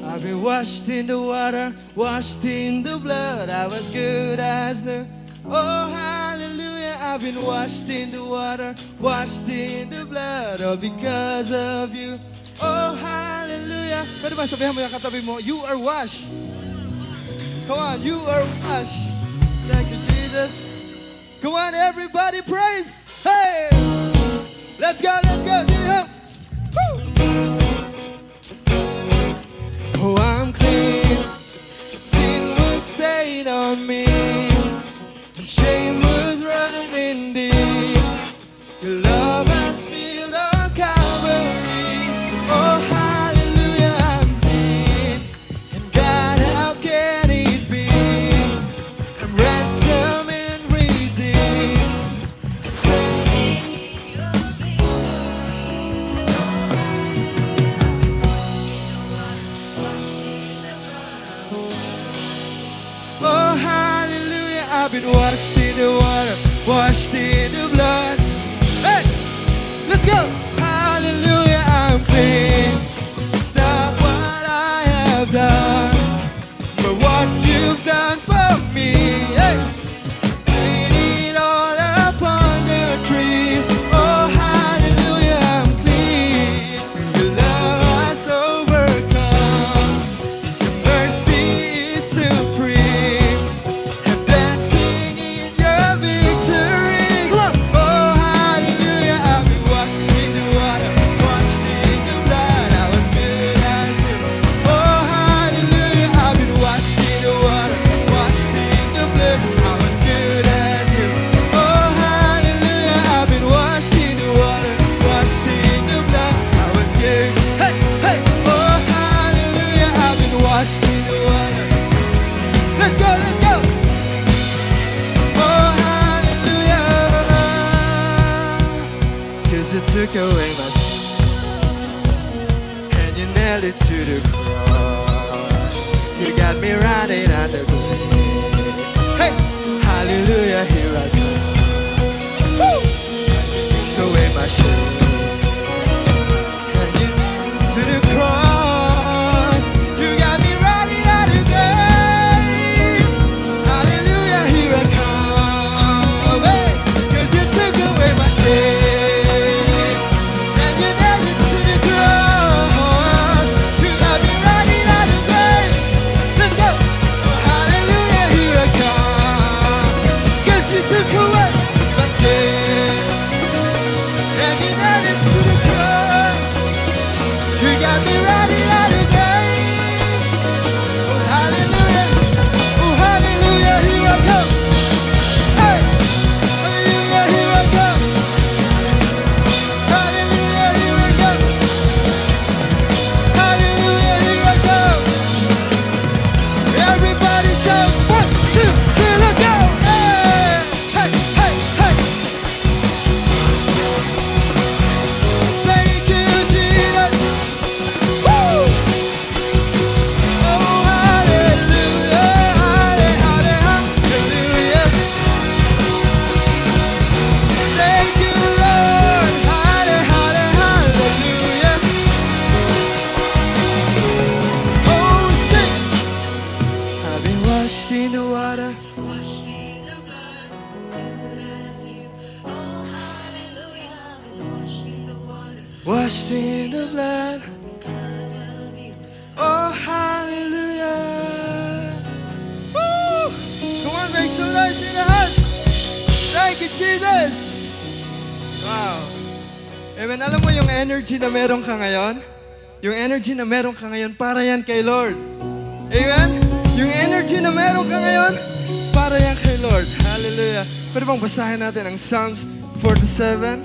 I've been washed in the water, washed in the blood. I was good as new. Oh, hallelujah. I've been washed in the water, washed in the blood. All because of you. Oh, hallelujah. Pwede ba sabihan mo yung katabi mo, you are washed. Come on, you are washed. Thank you, Jesus. Come on, everybody, praise. Hey! Let's go, let's go. Sing it. Woo! Oh, I'm clean. Sin was stained on me, and shame was running in deep. Your love has spilled on Calvary. Oh, hallelujah, I'm clean. And God, how can it be? I'm ransomed and redeemed. Singing your oh, hallelujah, I've been washed in the water, washed in the blood. Hey, let's go. Hallelujah, I'm clean. It's not what I have done, but what you've done for me. Hey, laid it all upon the tree. Oh, hallelujah, I'm clean. Your love has overcome. Your mercy is supreme. I'm dancing in your victory. Come on. Oh, hallelujah, I've been washed in the water, washed in the blood. I was good as new. Oh, hallelujah, I've been washed in the water, washed in the blood. I was good as new. Oh, hallelujah, I've been washed in the water, washed in the blood. I was good. Hey, hey. Oh, hallelujah, I've been washed in the water. Let's go, let's go. Oh, hallelujah. 'Cause you took away my sin, and you nailed it to the cross. You got me running on the grave. Hey, hallelujah, here I come. Woo! 'Cause you took away my shame, and you nailed it to the cross. You got me running on the grave. water. Washed in the blood, as good as you. Oh, hallelujah, I've been washed in the water Washed in the blood. because of you. Oh, hallelujah. Woo! Come on, make some noise in the house. Thank you, Jesus. Wow. Amen. Alam mo yung energy na meron ka ngayon? Yung energy na meron ka ngayon, para yan kay Lord. Amen? Yung energy na meron ka ngayon, para yan kay Lord. Hallelujah. Pwede bang basahin natin ang Psalms 47,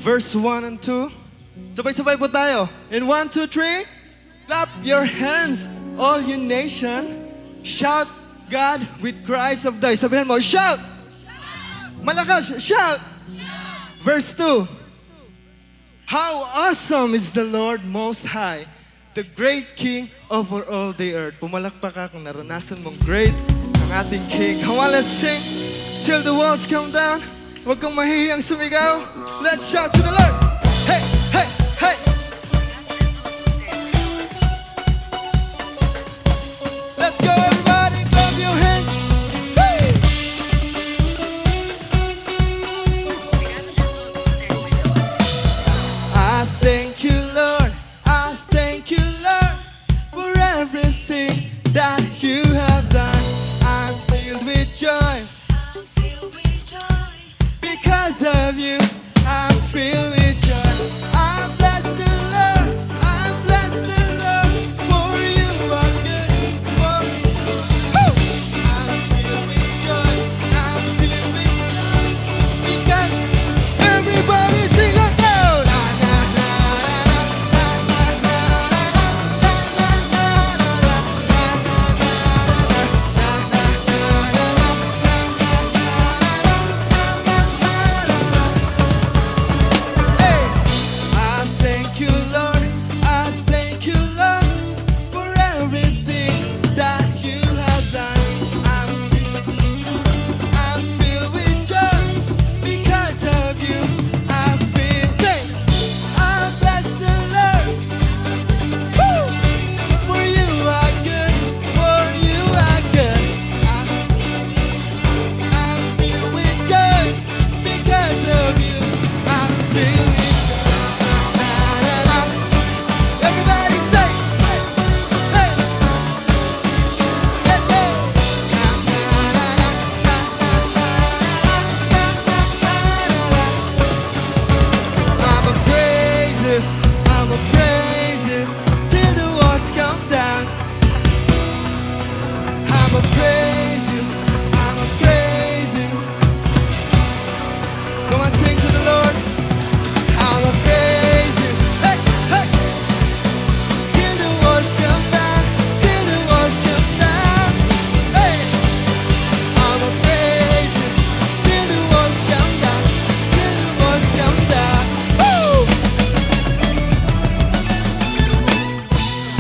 verse 1 and 2? Sabay-sabay po tayo. In 1, 2, 3, clap your hands, all you nation. Shout God with cries of joy. Sabihin mo, shout! Malakas, shout! Verse 2. How awesome is the Lord Most High, the great King over all the earth. Pumalakpak ka kung naranasan mong great ang ating King. Come on, let's sing till the walls come down. Huwag kang mahihiyang sumigaw. Let's shout to the Lord. Hey, hey, hey. Let's go, everybody. Clap your hands. Hey. I thank you, Lord. I thank you, Lord, for everything that you have done. I'm filled with joy I'm filled with joy. because of you. I'm filled with joy. I'm blessed the Lord. I'm blessed the Lord, for you are good. For you. Woo! I'm filled with joy. I'm filled with joy because everybody sing it out. Na, na, na, na, na, na, Hey! I thank you, Lord. I thank you, Lord, for everything that you have done. I'm filled with joy because of you. I feel say, I'm blessed the Lord. Woo! For you are good. For you are good. I'm filled with joy because of you. I'm filled with joy. Everybody say, hey, hey, let's go. I'm a praiser, I'm a praiser till the walls come down. I'm a praiser, I'm a praiser. Come on, sing to the Lord. I'm a praiser, hey, hey, till the walls come down, till the walls come down. Hey, I'm a praiser, till the walls come down, till the walls come down. Woo!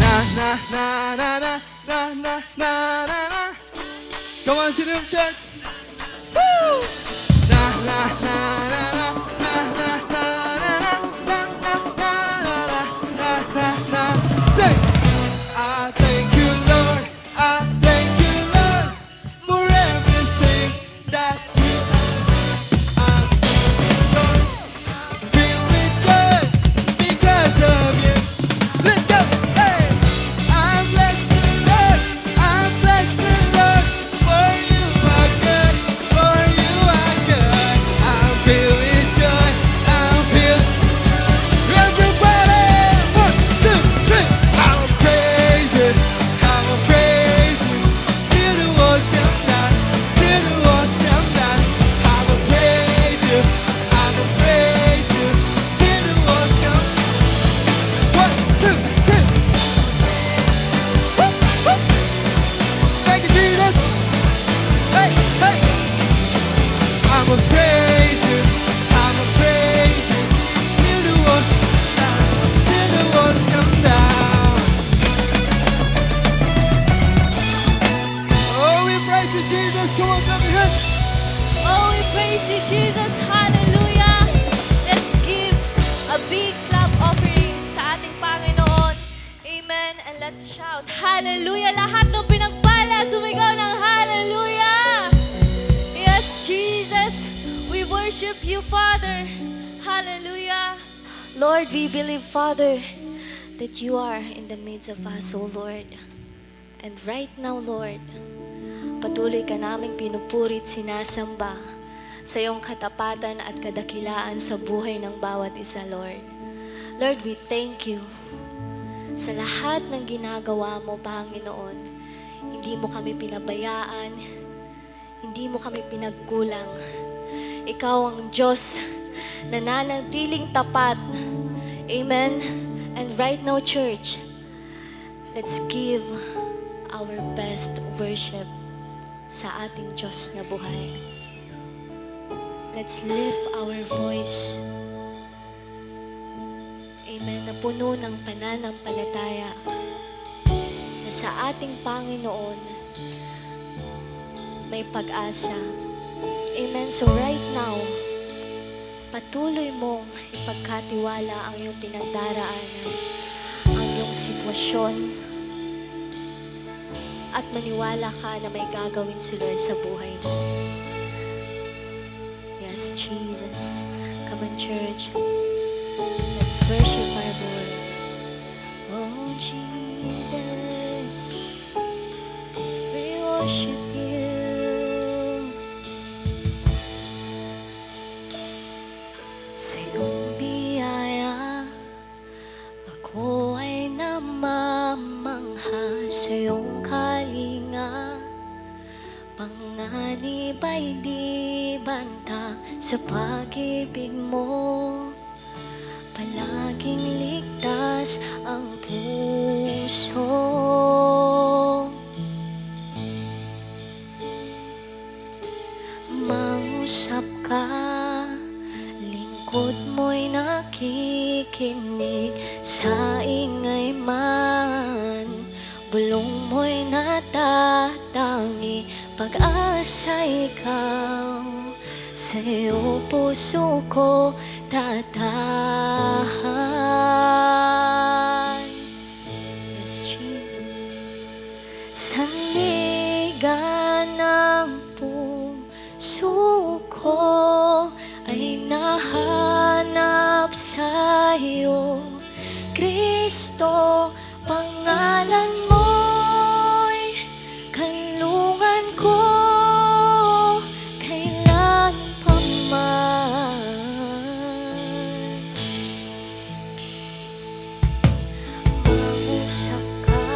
Na na na na na na na na na na. Come on, sit up, church. Woo! Na na na na na na na na na na na na na na. Say, I thank you, Lord. I thank you, Lord, for everything that you have done. I'm filled with joy because of you. Let's go. Hey, I'm blessed the Lord. I'm blessed the Lord, for you are good. For you are good. I'm filled with joy. I'm filled. Everybody, 1, 2, 3. I'm a praise it. I'm a praise it till the walls come down. Till the walls come down. I'm a praise it. I'm a praise it till the walls come. 1, 2, 3. Woo, woo. Thank you, Jesus. Hey, hey. I'm a praise you. I'm a praise you till the walls come down. Till the walls come down. Oh, we praise you, Jesus. Come on, clap your hands. Oh, we praise you, Jesus. Hallelujah. Let's give a big clap offering sa ating Panginoon. Amen. And let's shout, Hallelujah. Lahat ng pinagpala sumigaw ng hallelujah! Yes, Jesus, we worship you, Father. Hallelujah. Lord, we believe, Father, that you are in the midst of us, O Lord. And right now, Lord, patuloy ka naming pinupurit, sinasamba sa iyong katapatan at kadakilaan sa buhay ng bawat isa, Lord. Lord, we thank you sa lahat ng ginagawa mo, Panginoon. Hindi mo kami pinabayaan, hindi mo kami pinagkulang. Ikaw ang Diyos na nanatiling tapat. Amen. And right now, church, let's give our best worship sa ating Diyos na buhay. Let's lift our voice. Amen. Na puno ng pananampalataya na sa ating Panginoon may pag-asa. Amen. So right now, patuloy mong ipagkatiwala ang iyong pinagdaraanan, ang iyong sitwasyon, at maniwala ka na may gagawin si Lord sa buhay mo. Yes, Jesus. Come on, church. Let's worship our Lord. Oh, Jesus, we worship you. Sa iyong biyaya, ako ay namamangha. Sa iyong kalinga, panganib ay di banta. Sa pag-ibig mo, palaging ligtas ang puso. Mangusap ka, lingkod mo'y nakikinig. Sa ingay man, bulong mo'y natatangi. Pag-asa ikaw, sa iyo puso ko tatahan. Yes, Jesus. Sandigan ng puso ko ay nahanap sa iyo, Kristo. Pangalan mo'y kanlungan ko kailan pa man. Mangusap ka,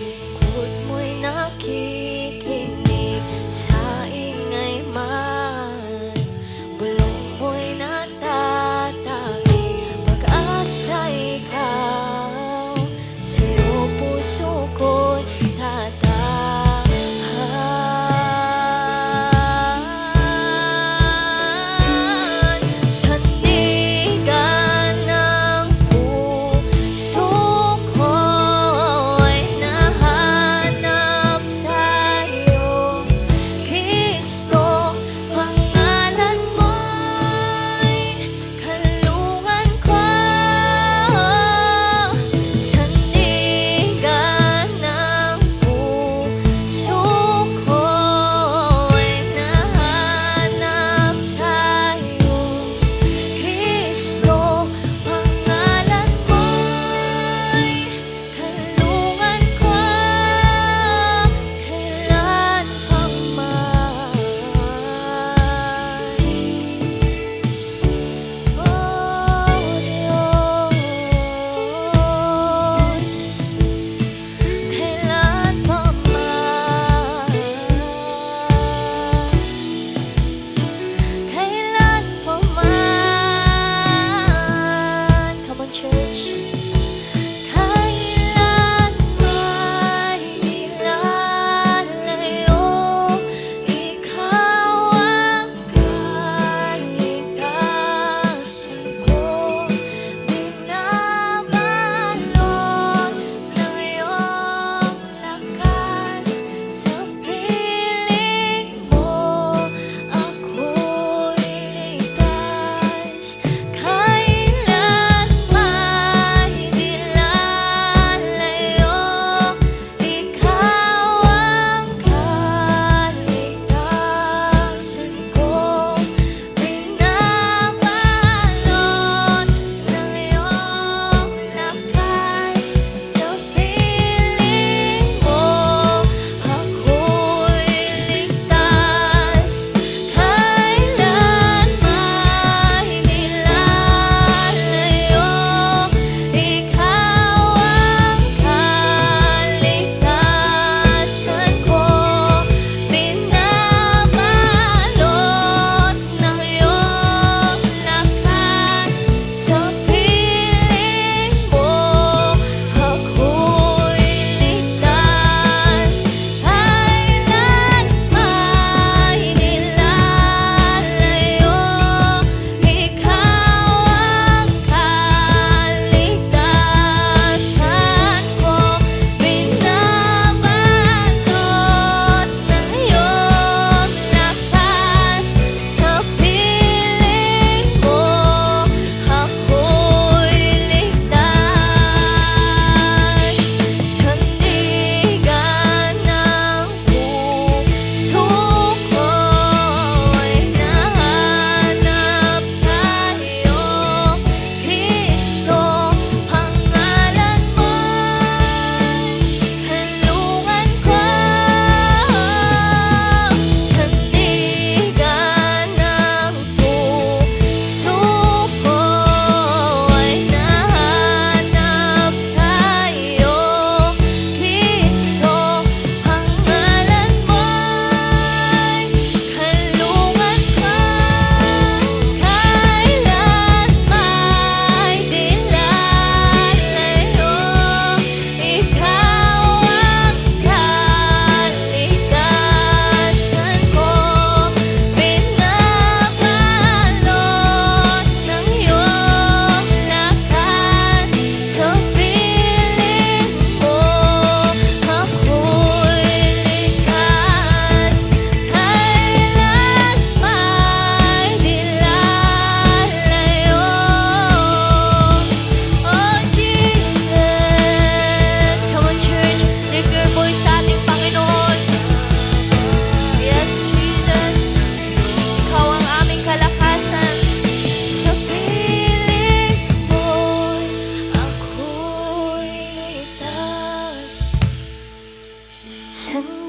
lingkod mo'y nakikinig. Sa ingay man, bulong mo'y natatangi. Pag-asa ikaw,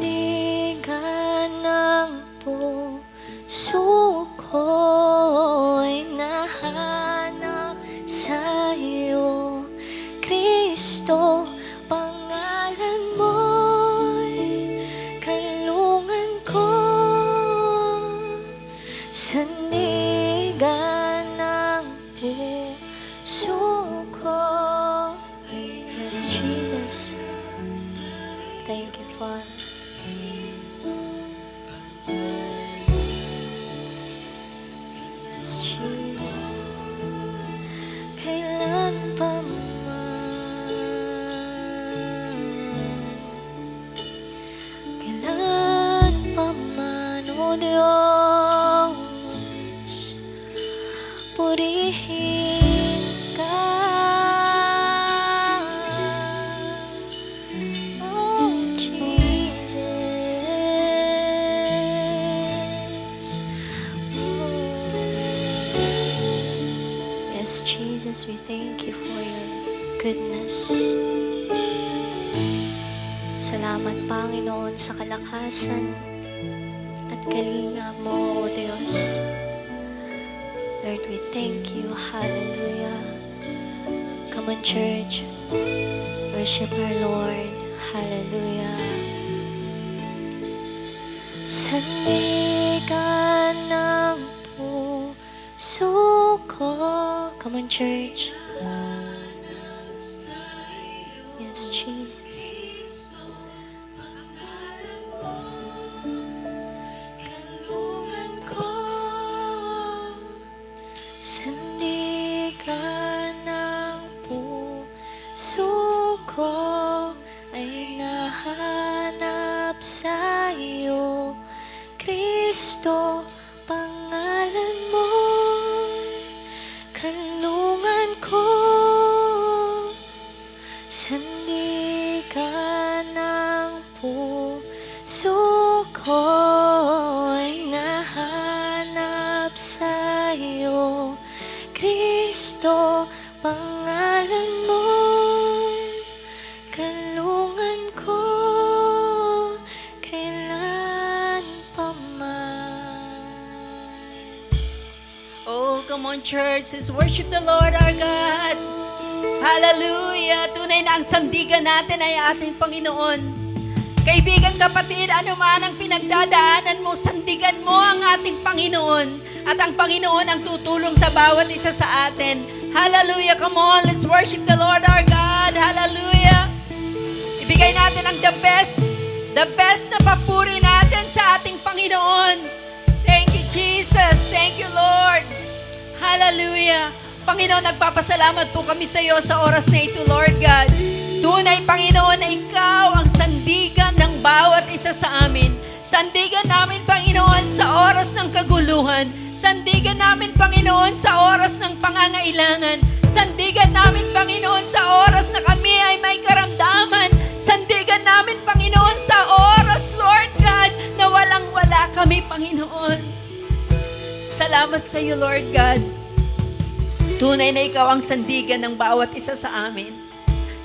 sandigan ng puso ko'y nahanap sa'yo, Kristo, pangalan mo'y kanlungan ko, sandigan ng puso ko. Yes, Jesus. Thank you, Father. Yes, Jesus. Kailan pa man, kailan pa man, O Diyos, purihin ka. Oh, Jesus. Yes, Jesus, we thank you for your goodness. Salamat, Panginoon, sa kalakasan at kalinga mo, O Diyos. Lord, we thank you. Hallelujah. Come on, church. Worship our Lord. Hallelujah. Sandigan ng puso ko. Come on, church. Yes, Jesus. Kanlungan ko, sandigan ng puso ko ay nahanap sa'yo, Kristo, pangalan mo'y kanlungan ko, sandigan ng puso ko'y nahanap sa'yo, Kristo, pangalan mo'y kanlungan ko, kailan pa man. Oh, come on, church. Let's worship the Lord our God. Hallelujah. Tunay na ang sandigan natin ay ating Panginoon. Kaibigan, kapatid, ano man ang pinagdadaanan mo, sandigan mo ang ating Panginoon. At ang Panginoon ang tutulong sa bawat isa sa atin. Hallelujah. Come on, let's worship the Lord our God. Hallelujah. Ibigay natin ang the best na papuri natin sa ating Panginoon. Thank you, Jesus. Thank you, Lord. Hallelujah. Panginoon, nagpapasalamat po kami sa iyo sa oras na ito, Lord God. Tunay, Panginoon, na ikaw ang sandigan ng bawat isa sa amin. Sandigan namin, Panginoon, sa oras ng kaguluhan. Sandigan namin, Panginoon, sa oras ng pangangailangan. Sandigan namin, Panginoon, sa oras na kami ay may karamdaman. Sandigan namin, Panginoon, sa oras, Lord God, na walang-wala kami, Panginoon. Salamat sa iyo, Lord God. Tunay na ikaw ang sandigan ng bawat isa sa amin.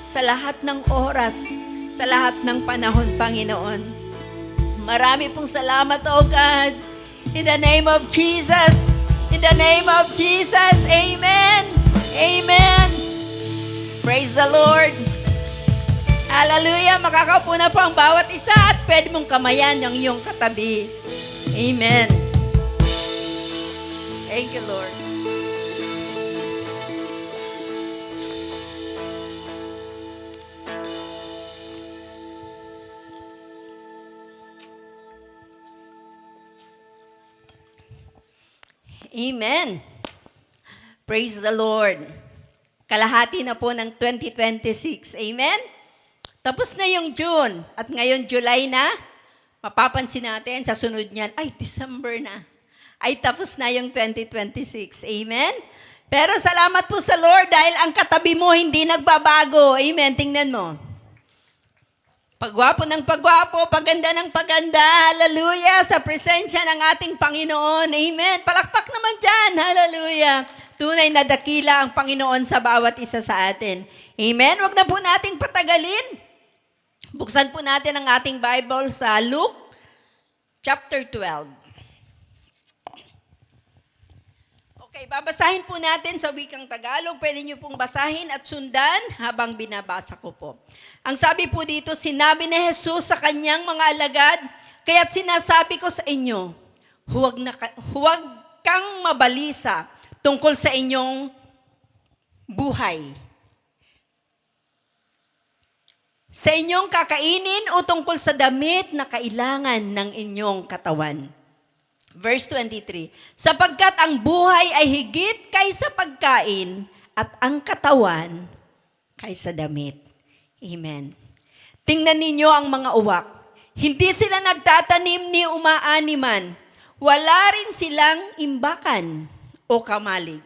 Sa lahat ng oras, sa lahat ng panahon, Panginoon. Marami pong salamat, O God. In the name of Jesus. In the name of Jesus. Amen. Amen. Praise the Lord. Hallelujah. Makakaupo na po ang bawat isa at pwede mong kamayan ang iyong katabi. Amen. Thank you, Lord. Amen. Praise the Lord. Kalahati na po ng 2026. Amen? Tapos na yung June. At ngayon, July na. Mapapansin natin sa sunod niyan, ay, December na. Ay, tapos na yung 2026. Amen? Pero salamat po sa Lord dahil ang katabi mo hindi nagbabago. Amen? Tingnan mo. Pagwapo ng pagwapo, paganda ng paganda, hallelujah, sa presensya ng ating Panginoon, amen. Palakpak naman dyan, hallelujah. Tunay na dakila ang Panginoon sa bawat isa sa atin. Amen, wag na po nating patagalin. Buksan po natin ang ating Bible sa Luke chapter 12. Okay, babasahin po natin sa wikang Tagalog. Pwede niyo pong basahin at sundan habang binabasa ko po. Ang sabi po dito, sinabi ni Jesus sa kanyang mga alagad, kaya't sinasabi ko sa inyo, huwag kang mabalisa tungkol sa inyong buhay. Sa inyong kakainin o tungkol sa damit na kailangan ng inyong katawan. Verse 23, sapagkat ang buhay ay higit kaysa pagkain at ang katawan kaysa damit. Amen. Tingnan ninyo ang mga uwak. Hindi sila nagtatanim ni umaaniman. Wala rin silang imbakan o kamalig.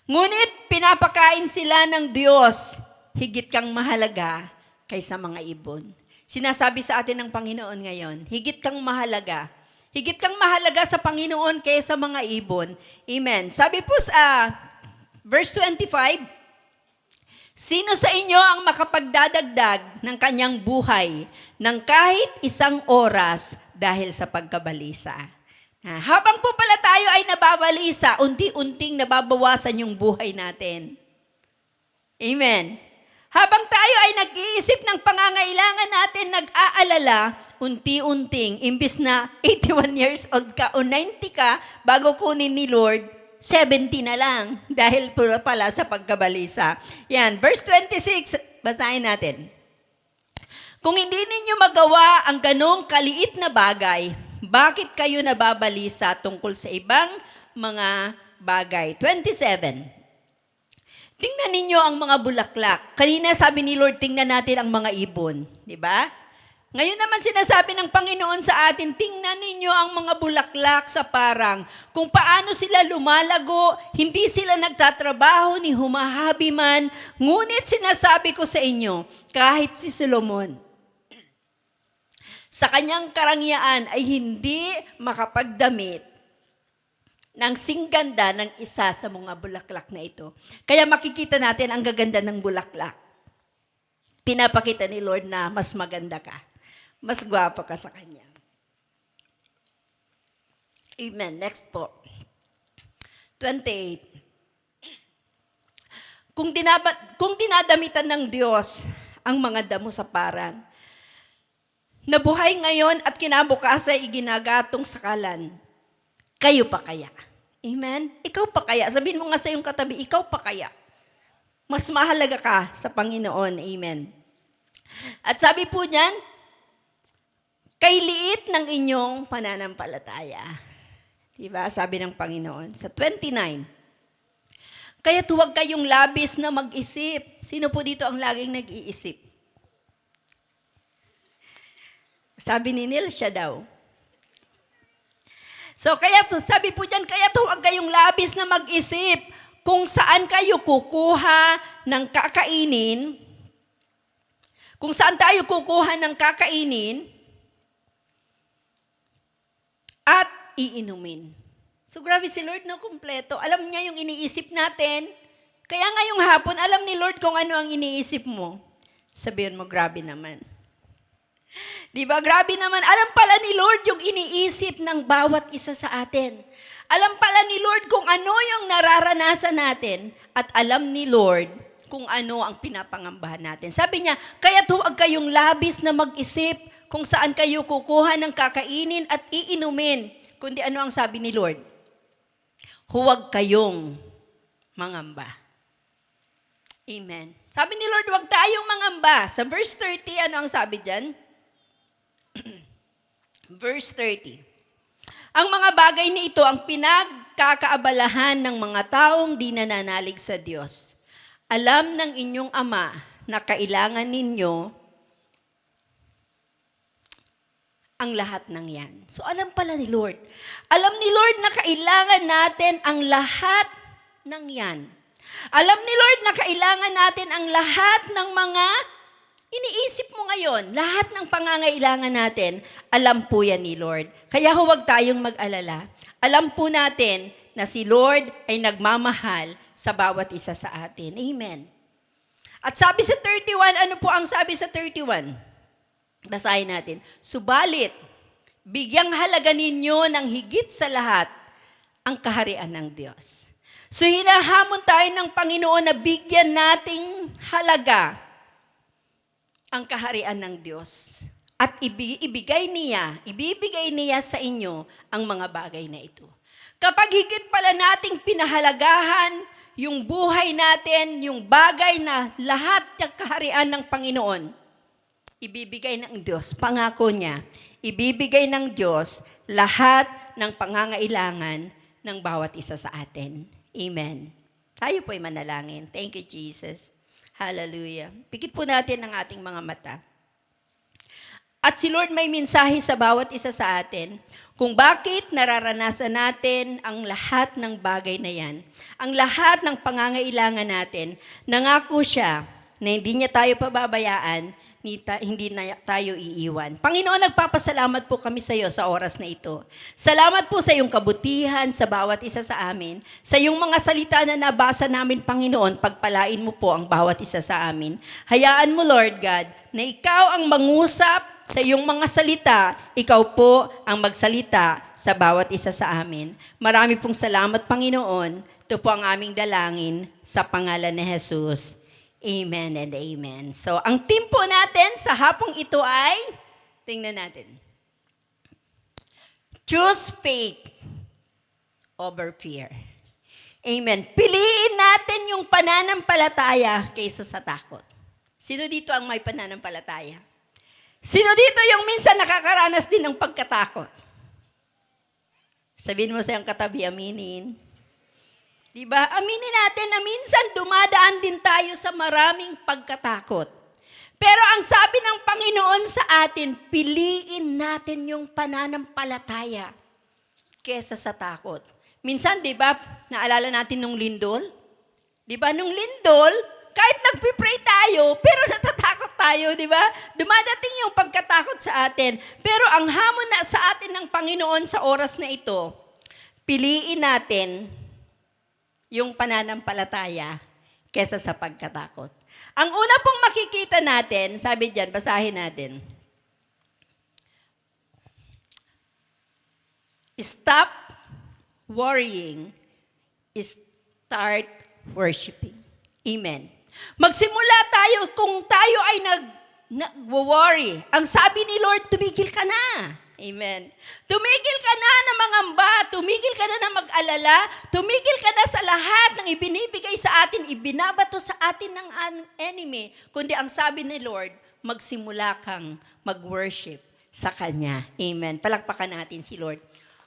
Ngunit pinapakain sila ng Diyos. Higit kang mahalaga kaysa mga ibon. Sinasabi sa atin ng Panginoon ngayon, higit kang mahalaga. Higit kang mahalaga sa Panginoon kaysa mga ibon. Amen. Sabi po sa verse 25, sino sa inyo ang makapagdadagdag ng kanyang buhay ng kahit isang oras dahil sa pagkabalisa? Habang po pala tayo ay nababalisa, unti-unting nababawasan yung buhay natin. Amen. Habang tayo ay nag-iisip ng pangangailangan natin, nag-aalala, unti-unting, imbis na 81 years old ka o 90 ka, bago kunin ni Lord, 70 na lang dahil pala sa pagkabalisa. Yan, verse 26, basahin natin. Kung hindi ninyo magawa ang ganong kaliit na bagay, bakit kayo nababalisa tungkol sa ibang mga bagay? 27. Tingnan ninyo ang mga bulaklak. Kanina sabi ni Lord, tingnan natin ang mga ibon. Di ba? Ngayon naman sinasabi ng Panginoon sa atin, tingnan ninyo ang mga bulaklak sa parang. Kung paano sila lumalago, hindi sila nagtatrabaho ni humahabi man. Ngunit sinasabi ko sa inyo, kahit si Solomon, sa kanyang karangyaan ay hindi makapagdamit ng singganda ng isa sa mga bulaklak na ito. Kaya makikita natin ang gaganda ng bulaklak. Pinapakita ni Lord na mas maganda ka. Mas gwapo ka sa Kanya. Amen. Next po. 28. Kung dinadamitan ng Diyos ang mga damo sa parang, nabuhay ngayon at kinabukasan ay ginagatong sa kalan, kayo pa kaya? Amen? Ikaw pa kaya? Sabihin mo nga sa iyong katabi, ikaw pa kaya? Mas mahalaga ka sa Panginoon. Amen. At sabi po niyan, kay liit ng inyong pananampalataya. Diba? Sabi ng Panginoon. Sa 29, kaya huwag kayong labis na mag-isip. Sino po dito ang laging nag-iisip? Sabi ni Neil, siya daw. So, sabi po dyan, kaya huwag kayong labis na mag-isip kung saan kayo kukuha ng kakainin, kung saan tayo kukuha ng kakainin at iinumin. So, grabe si Lord, no? Kumpleto. Alam niya yung iniisip natin. Kaya ngayong hapon, alam ni Lord kung ano ang iniisip mo. Sabihin mo, grabe naman. Di ba? Grabe naman. Alam pala ni Lord yung iniisip ng bawat isa sa atin. Alam pala ni Lord kung ano yung nararanasan natin at alam ni Lord kung ano ang pinapangambahan natin. Sabi niya, kaya huwag kayong labis na mag-isip kung saan kayo kukuha ng kakainin at iinumin. Kundi ano ang sabi ni Lord? Huwag kayong mangamba. Amen. Sabi ni Lord, huwag tayong mangamba. Sa verse 30, ano ang sabi dyan? Verse 30. Ang mga bagay ni ito ang pinagkakaabalahan ng mga taong di nananalig sa Diyos. Alam ng inyong Ama na kailangan ninyo ang lahat ng yan. So alam pala ni Lord. Alam ni Lord na kailangan natin ang lahat ng yan. Alam ni Lord na kailangan natin ang lahat ng mga iniisip mo ngayon, lahat ng pangangailangan natin, alam po yan ni Lord. Kaya huwag tayong mag-alala. Alam po natin na si Lord ay nagmamahal sa bawat isa sa atin. Amen. At sabi sa 31, ano po ang sabi sa 31? Basahin natin. Subalit, bigyang halaga ninyo ng higit sa lahat ang kaharian ng Diyos. So hinahamon tayo ng Panginoon na bigyan nating halaga ang kaharian ng Diyos. At ibibigay niya sa inyo ang mga bagay na ito. Kapag higit pala nating pinahalagahan yung buhay natin, yung bagay na lahat ng kaharian ng Panginoon, ibibigay ng Diyos, pangako niya, ibibigay ng Diyos lahat ng pangangailangan ng bawat isa sa atin. Amen. Tayo po'y manalangin. Thank you, Jesus. Hallelujah. Pikit po natin ang ating mga mata. At si Lord may mensahe sa bawat isa sa atin kung bakit nararanasan natin ang lahat ng bagay na yan. Ang lahat ng pangangailangan natin. Nangako siya na hindi niya tayo pababayaan, hindi na tayo iiwan. Panginoon, nagpapasalamat po kami sa iyo sa oras na ito. Salamat po sa iyong kabutihan sa bawat isa sa amin. Sa iyong mga salita na nabasa namin, Panginoon, pagpalain mo po ang bawat isa sa amin. Hayaan mo, Lord God, na ikaw ang mangusap sa iyong mga salita, ikaw po ang magsalita sa bawat isa sa amin. Marami pong salamat, Panginoon. Ito po ang aming dalangin sa pangalan ni Jesus. Amen and amen. So, ang team po natin sa hapong ito ay, tingnan natin. Choose faith over fear. Amen. Piliin natin yung pananampalataya kaysa sa takot. Sino dito ang may pananampalataya? Sino dito yung minsan nakakaranas din ng pagkatakot? Sabihin mo sa iyong katabi, aminin. Diba? Aminin natin na minsan dumadaan din tayo sa maraming pagkatakot. Pero ang sabi ng Panginoon sa atin, piliin natin yung pananampalataya kesa sa takot. Minsan, di ba, naalala natin nung lindol? Di ba, nung lindol, kahit nagpipray tayo, pero natatakot tayo, di ba? Dumadating yung pagkatakot sa atin. Pero ang hamon na sa atin ng Panginoon sa oras na ito, piliin natin yung pananampalataya kesa sa pagkatakot. Ang una pong makikita natin, sabi diyan, basahin natin. Stop worrying, start worshiping. Amen. Magsimula tayo kung tayo ay nag-worry. Ang sabi ni Lord, tumigil ka na. Amen. Tumigil ka na na mangamba, tumigil ka na na mag-alala, tumigil ka na sa lahat ng ibinibigay sa atin, ibinabato sa atin ng enemy, kundi ang sabi ni Lord, magsimula kang mag-worship sa Kanya. Amen. Palakpakan natin si Lord.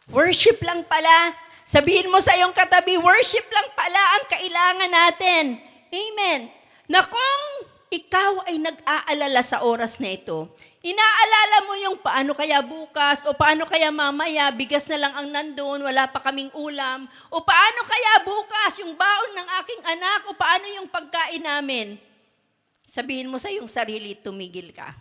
Worship lang pala. Sabihin mo sa iyong katabi, worship lang pala ang kailangan natin. Amen. Na kung ikaw ay nag-aalala sa oras na ito, inaalala mo yung paano kaya bukas, o paano kaya mamaya, bigas na lang ang nandun, wala pa kaming ulam, o paano kaya bukas yung baon ng aking anak, o paano yung pagkain namin. Sabihin mo sa iyong sarili, tumigil ka.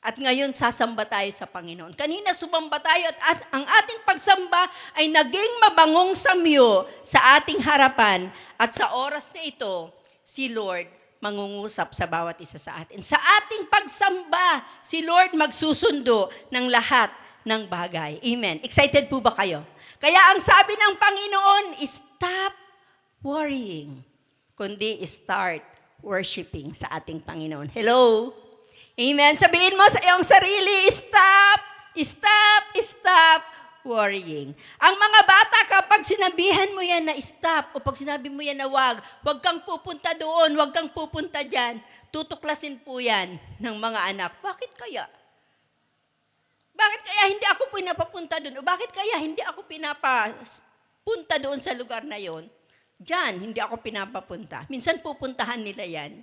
At ngayon, sasamba tayo sa Panginoon. Kanina, sumamba tayo at ang ating pagsamba ay naging mabangong samyo sa ating harapan. At sa oras na ito, si Lord mangungusap sa bawat isa sa atin. Sa ating pagsamba, si Lord magsusundo ng lahat ng bagay. Amen. Excited po ba kayo? Kaya ang sabi ng Panginoon, stop worrying, kundi start worshiping sa ating Panginoon. Hello? Amen. Sabihin mo sa iyong sarili, stop worrying. Ang mga bata, kapag sinabihan mo yan na stop, o pag sinabi mo yan na wag kang pupunta doon, wag kang pupunta dyan, tutuklasin po yan ng mga anak. Bakit kaya? Bakit kaya hindi ako pinapapunta doon? O bakit kaya hindi ako pinapapunta doon sa lugar na yon? Diyan, hindi ako pinapapunta. Minsan pupuntahan nila yan.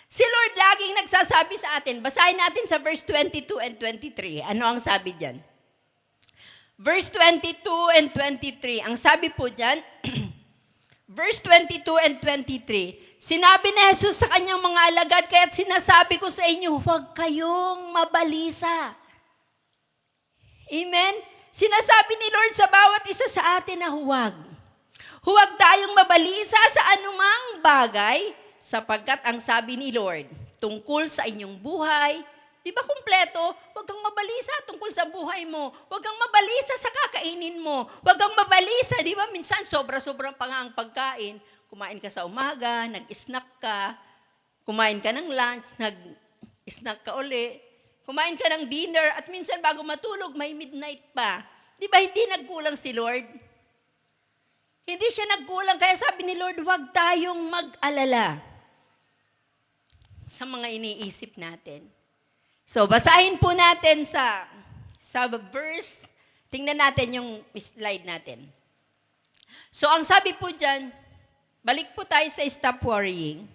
Si Lord laging nagsasabi sa atin, basahin natin sa verse 22 and 23. Ano ang sabi dyan? Verse 22 and 23. Ang sabi po dyan, verse 22 and 23. Sinabi ni Jesus sa kanyang mga alagad, kaya't sinasabi ko sa inyo, huwag kayong mabalisa. Amen? Sinasabi ni Lord sa bawat isa sa atin na huwag. Huwag tayong mabalisa sa anumang bagay, sapagkat ang sabi ni Lord, tungkol sa inyong buhay, Di ba kumpleto? Huwag kang mabalisa tungkol sa buhay mo. Huwag kang mabalisa sa kakainin mo. Huwag kang mabalisa. Di ba minsan sobra-sobrang pa nga ang pagkain. Kumain ka sa umaga, nag-snack ka. Kumain ka ng lunch, nag-snack ka uli. Kumain ka ng dinner at minsan bago matulog, may midnight pa. Di ba hindi nagkulang si Lord? Hindi siya nagkulang. Kaya sabi ni Lord, huwag tayong mag-alala sa mga iniisip natin. So, basahin po natin sa verse. Tingnan natin yung slide natin. So, ang sabi po dyan, balik po tayo sa stop worrying.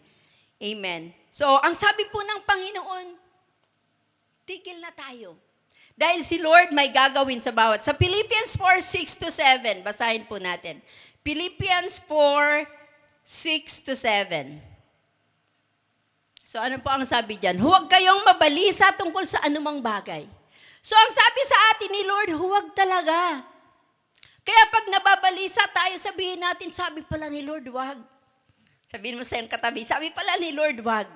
Amen. So, ang sabi po ng Panginoon, tigil na tayo. Dahil si Lord may gagawin sa bawat. Sa Philippians 4:6-7, basahin po natin. Philippians 4:6-7. So ano po ang sabi dyan? Huwag kayong mabalisa tungkol sa anumang bagay. So ang sabi sa atin ni Lord, huwag talaga. Kaya pag nababalisa tayo, sabihin natin, sabi pala ni Lord, wag. Sabihin mo sa iyong katabi, sabi pala ni Lord, wag.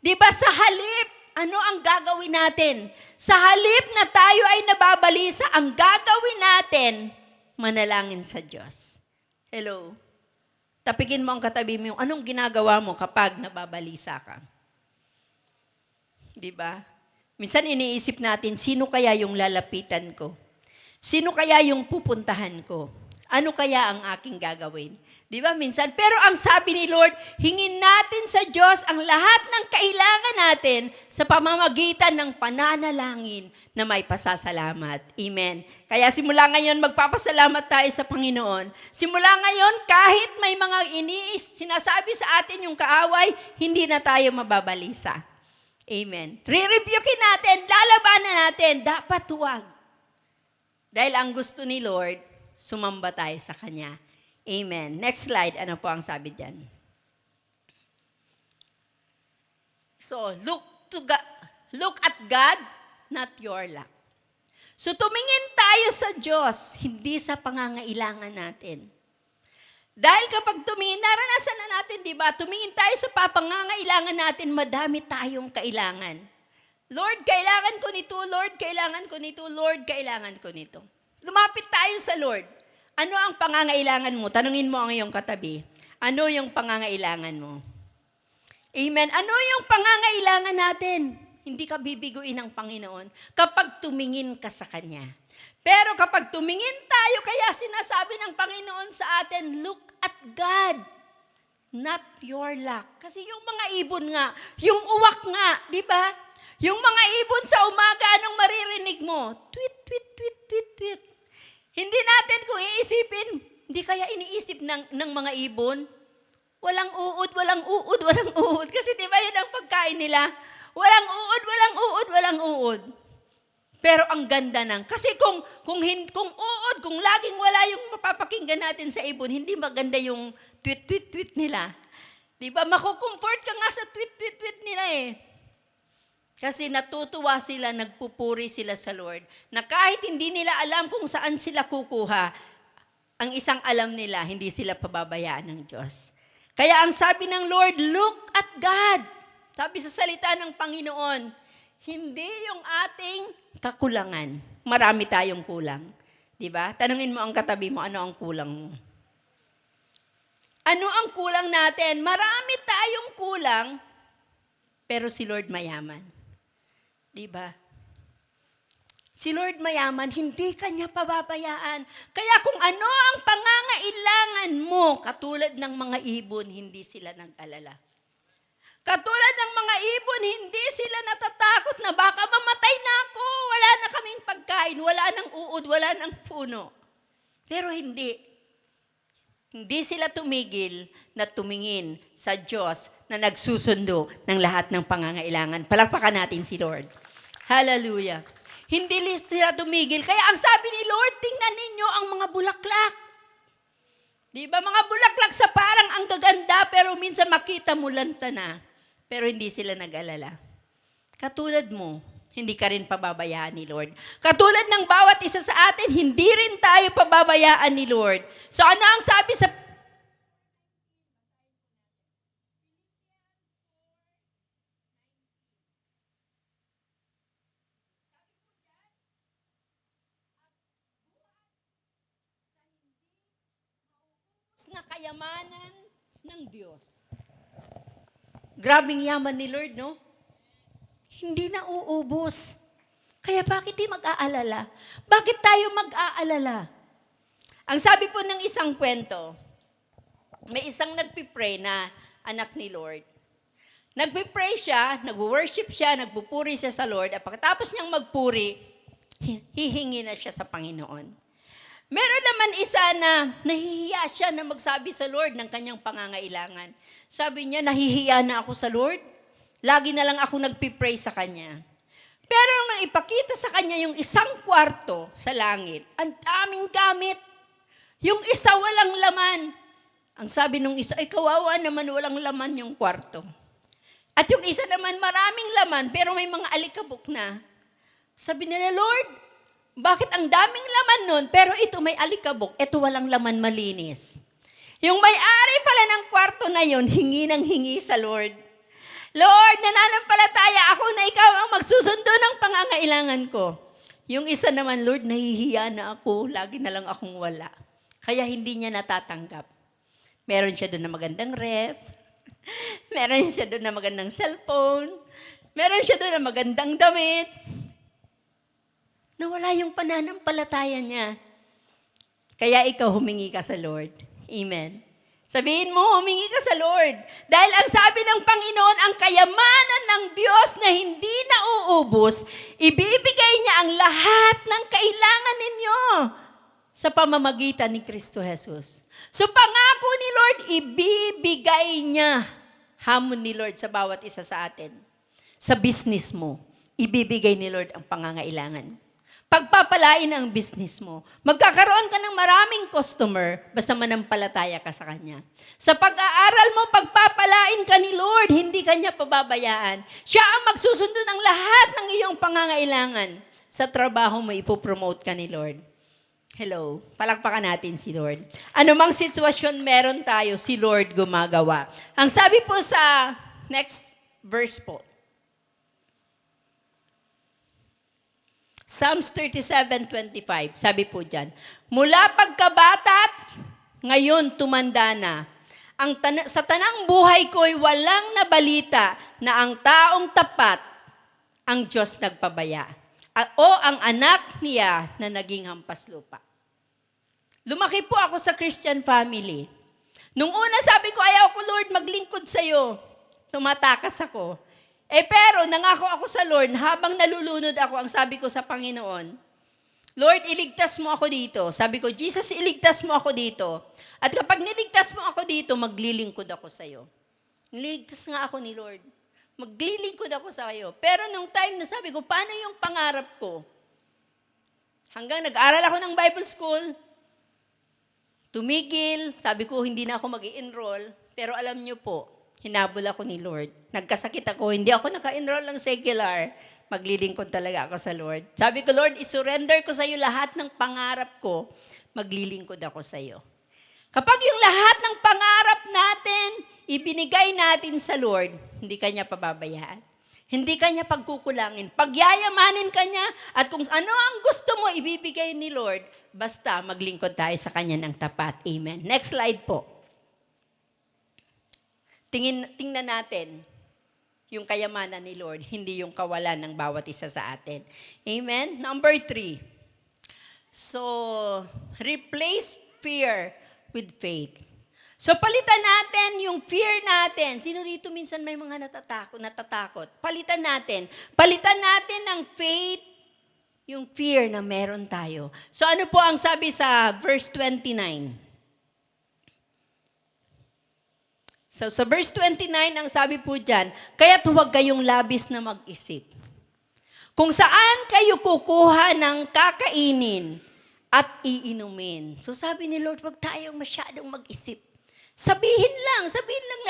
Di ba sa halip, ano ang gagawin natin? Sa halip na tayo ay nababalisa, ang gagawin natin, manalangin sa Diyos. Hello? Tapikin mo ang katabi mo, anong ginagawa mo kapag nababalisa ka? Di ba? Minsan iniisip natin, sino kaya yung lalapitan ko? Sino kaya yung pupuntahan ko? Ano kaya ang aking gagawin? Di ba minsan? Pero ang sabi ni Lord, hingin natin sa Diyos ang lahat ng kailangan natin sa pamamagitan ng pananalangin na may pasasalamat. Amen. Kaya simula ngayon, magpapasalamat tayo sa Panginoon. Simula ngayon, kahit may mga sinasabi sa atin yung kaaway, hindi na tayo mababalisa. Amen. Re-rebukin natin, lalabanan natin, dapat huwag. Dahil ang gusto ni Lord, sumamba tayo sa Kanya. Amen. Next slide, ano po ang sabi dyan? So, look at God, not your luck. So, tumingin tayo sa Diyos, hindi sa pangangailangan natin. Dahil kapag tumingin, naranasan na natin, di ba? Tumingin tayo sa pangangailangan natin, madami tayong kailangan. Lord, kailangan ko nito. Lord, kailangan ko nito. Lord, kailangan ko nito. Lumapit tayo sa Lord. Ano ang pangangailangan mo? Tanungin mo ang iyong katabi. Ano yung pangangailangan mo? Amen. Ano yung pangangailangan natin? Hindi ka bibiguin ng Panginoon kapag tumingin ka sa Kanya. Pero kapag tumingin tayo, kaya sinasabi ng Panginoon sa atin, look at God, not your luck. Kasi yung mga ibon nga, yung uwak nga, di ba? Yung mga ibon sa umaga, anong maririnig mo? Tweet, tweet, tweet, tweet, tweet. Hindi natin kung iisipin, hindi kaya iniisip ng mga ibon, walang uod, walang uod, walang uod. Kasi di ba yun ang pagkain nila? Walang uod, walang uod, walang uod. Pero ang ganda ng, kasi kung uod, kung laging wala yung mapapakinggan natin sa ibon, hindi maganda yung tweet, tweet, tweet nila. Di ba? Makukomfort ka nga sa tweet, tweet, tweet nila eh. Kasi natutuwa sila, nagpupuri sila sa Lord. Na kahit hindi nila alam kung saan sila kukuha, ang isang alam nila, hindi sila pababayaan ng Diyos. Kaya ang sabi ng Lord, look at God. Sabi sa salita ng Panginoon, hindi yung ating kakulangan. Marami tayong kulang. Diba? Tanungin mo ang katabi mo, ano ang kulang mo? Ano ang kulang natin? Marami tayong kulang, pero si Lord mayaman. Diba? Si Lord mayaman, hindi Kanya pababayaan. Kaya kung ano ang pangangailangan mo, katulad ng mga ibon, hindi sila nag-alala. Katulad ng mga ibon, hindi sila natatakot na baka mamatay na ako. Wala na kaming pagkain, wala nang uod, wala nang puno. Pero hindi. Hindi sila tumigil na tumingin sa Diyos na nagsusundo ng lahat ng pangangailangan. Palakpakan natin si Lord. Hallelujah. Hindi sila tumigil. Kaya ang sabi ni Lord, tingnan ninyo ang mga bulaklak. Di ba mga bulaklak sa parang ang gaganda pero minsan makita mo lanta na. Pero hindi sila nag-alala. Katulad mo, hindi ka rin pababayaan ni Lord. Katulad ng bawat isa sa atin, hindi rin tayo pababayaan ni Lord. So ano ang sabi sa na kayamanan ng Diyos. Grabing yaman ni Lord, no? Hindi na uubos. Kaya bakit di mag-aalala? Bakit tayo mag-aalala? Ang sabi po ng isang kwento, may isang nagpipray na anak ni Lord. Nagpipray siya, nag-worship siya, nagpupuri siya sa Lord, at pagkatapos niyang magpuri, hihingi na siya sa Panginoon. Meron naman isa na nahihiya siya na magsabi sa Lord ng kanyang pangangailangan. Sabi niya, nahihiya na ako sa Lord. Lagi na lang ako nagpipray sa Kanya. Pero nang ipakita sa Kanya yung isang kwarto sa langit, ang daming gamit. Yung isa walang laman. Ang sabi nung isa, ay kawawa naman walang laman yung kwarto. At yung isa naman maraming laman pero may mga alikabok na. Sabi nila, Lord, bakit ang daming laman nun pero ito may alikabok, ito walang laman malinis. Yung may-ari pala ng kwarto na yun, hingi ng hingi sa Lord. Lord, nananampalataya ako na ikaw ang magsusundo ng pangangailangan ko. Yung isa naman, Lord, nahihiya na ako, lagi na lang akong wala. Kaya hindi niya natatanggap. Meron siya doon na magandang ref, meron siya doon na magandang cellphone, meron siya doon na magandang damit. Nawala yung pananampalataya niya. Kaya ikaw humingi ka sa Lord. Amen. Sabihin mo, humingi ka sa Lord. Dahil ang sabi ng Panginoon, ang kayamanan ng Diyos na hindi nauubos, ibibigay niya ang lahat ng kailangan ninyo sa pamamagitan ni Kristo Jesus. So pangako ni Lord, ibibigay niya. Hamon ni Lord sa bawat isa sa atin. Sa business mo, ibibigay ni Lord ang pangangailangan. Pagpapalain ang business mo. Magkakaroon ka ng maraming customer, basta manampalataya ka sa Kanya. Sa pag-aaral mo, pagpapalain ka ni Lord, hindi ka niya pababayaan. Siya ang magsusundo ng lahat ng iyong pangangailangan. Sa trabaho mo, ipopromote ka ni Lord. Hello, palakpakan natin si Lord. Anumang sitwasyon meron tayo, si Lord gumagawa. Ang sabi po sa next verse po, Psalms 37:25, sabi po dyan, mula pagkabata't ngayon tumanda na. Sa tanang buhay ko'y walang nabalita na ang taong tapat ang Diyos nagpabaya. O ang anak niya na naging hampas lupa. Lumaki po ako sa Christian family. Nung una sabi ko, ayaw ko Lord maglingkod sa'yo. Tumatakas ako. Pero nangako ako sa Lord, habang nalulunod ako, ang sabi ko sa Panginoon, Lord, iligtas mo ako dito. Sabi ko, Jesus, iligtas mo ako dito. At kapag niligtas mo ako dito, maglilingkod ako sa iyo. Niligtas nga ako ni Lord. Maglilingkod ako sa iyo. Pero nung time na sabi ko, paano yung pangarap ko? Hanggang nag-aral ako ng Bible school, tumigil, sabi ko, hindi na ako mag-i-enroll. Pero alam niyo po, hinabol ako ni Lord. Nagkasakit ako, hindi ako naka-enroll ng secular. Maglilingkod talaga ako sa Lord. Sabi ko, Lord, isurrender ko sa iyo lahat ng pangarap ko. Maglilingkod ako sa iyo. Kapag yung lahat ng pangarap natin, ibinigay natin sa Lord, hindi kanya pababayaan. Hindi kanya pagkukulangin. Pagyayamanin kanya, at kung ano ang gusto mo, ibibigay ni Lord, basta maglingkod tayo sa kanya ng tapat. Amen. Next slide po. Tingnan natin yung kayamanan ni Lord, hindi yung kawalan ng bawat isa sa atin. Amen? Number 3. So, replace fear with faith. So, palitan natin yung fear natin. Sino dito minsan may mga natatakot? Palitan natin. Palitan natin ng faith, yung fear na meron tayo. So, ano po ang sabi sa verse 29? So, sa verse 29, ang sabi po dyan, kaya't huwag kayong labis na mag-isip. Kung saan kayo kukuha ng kakainin at iinumin. So, sabi ni Lord, huwag tayong masyadong mag-isip. Sabihin lang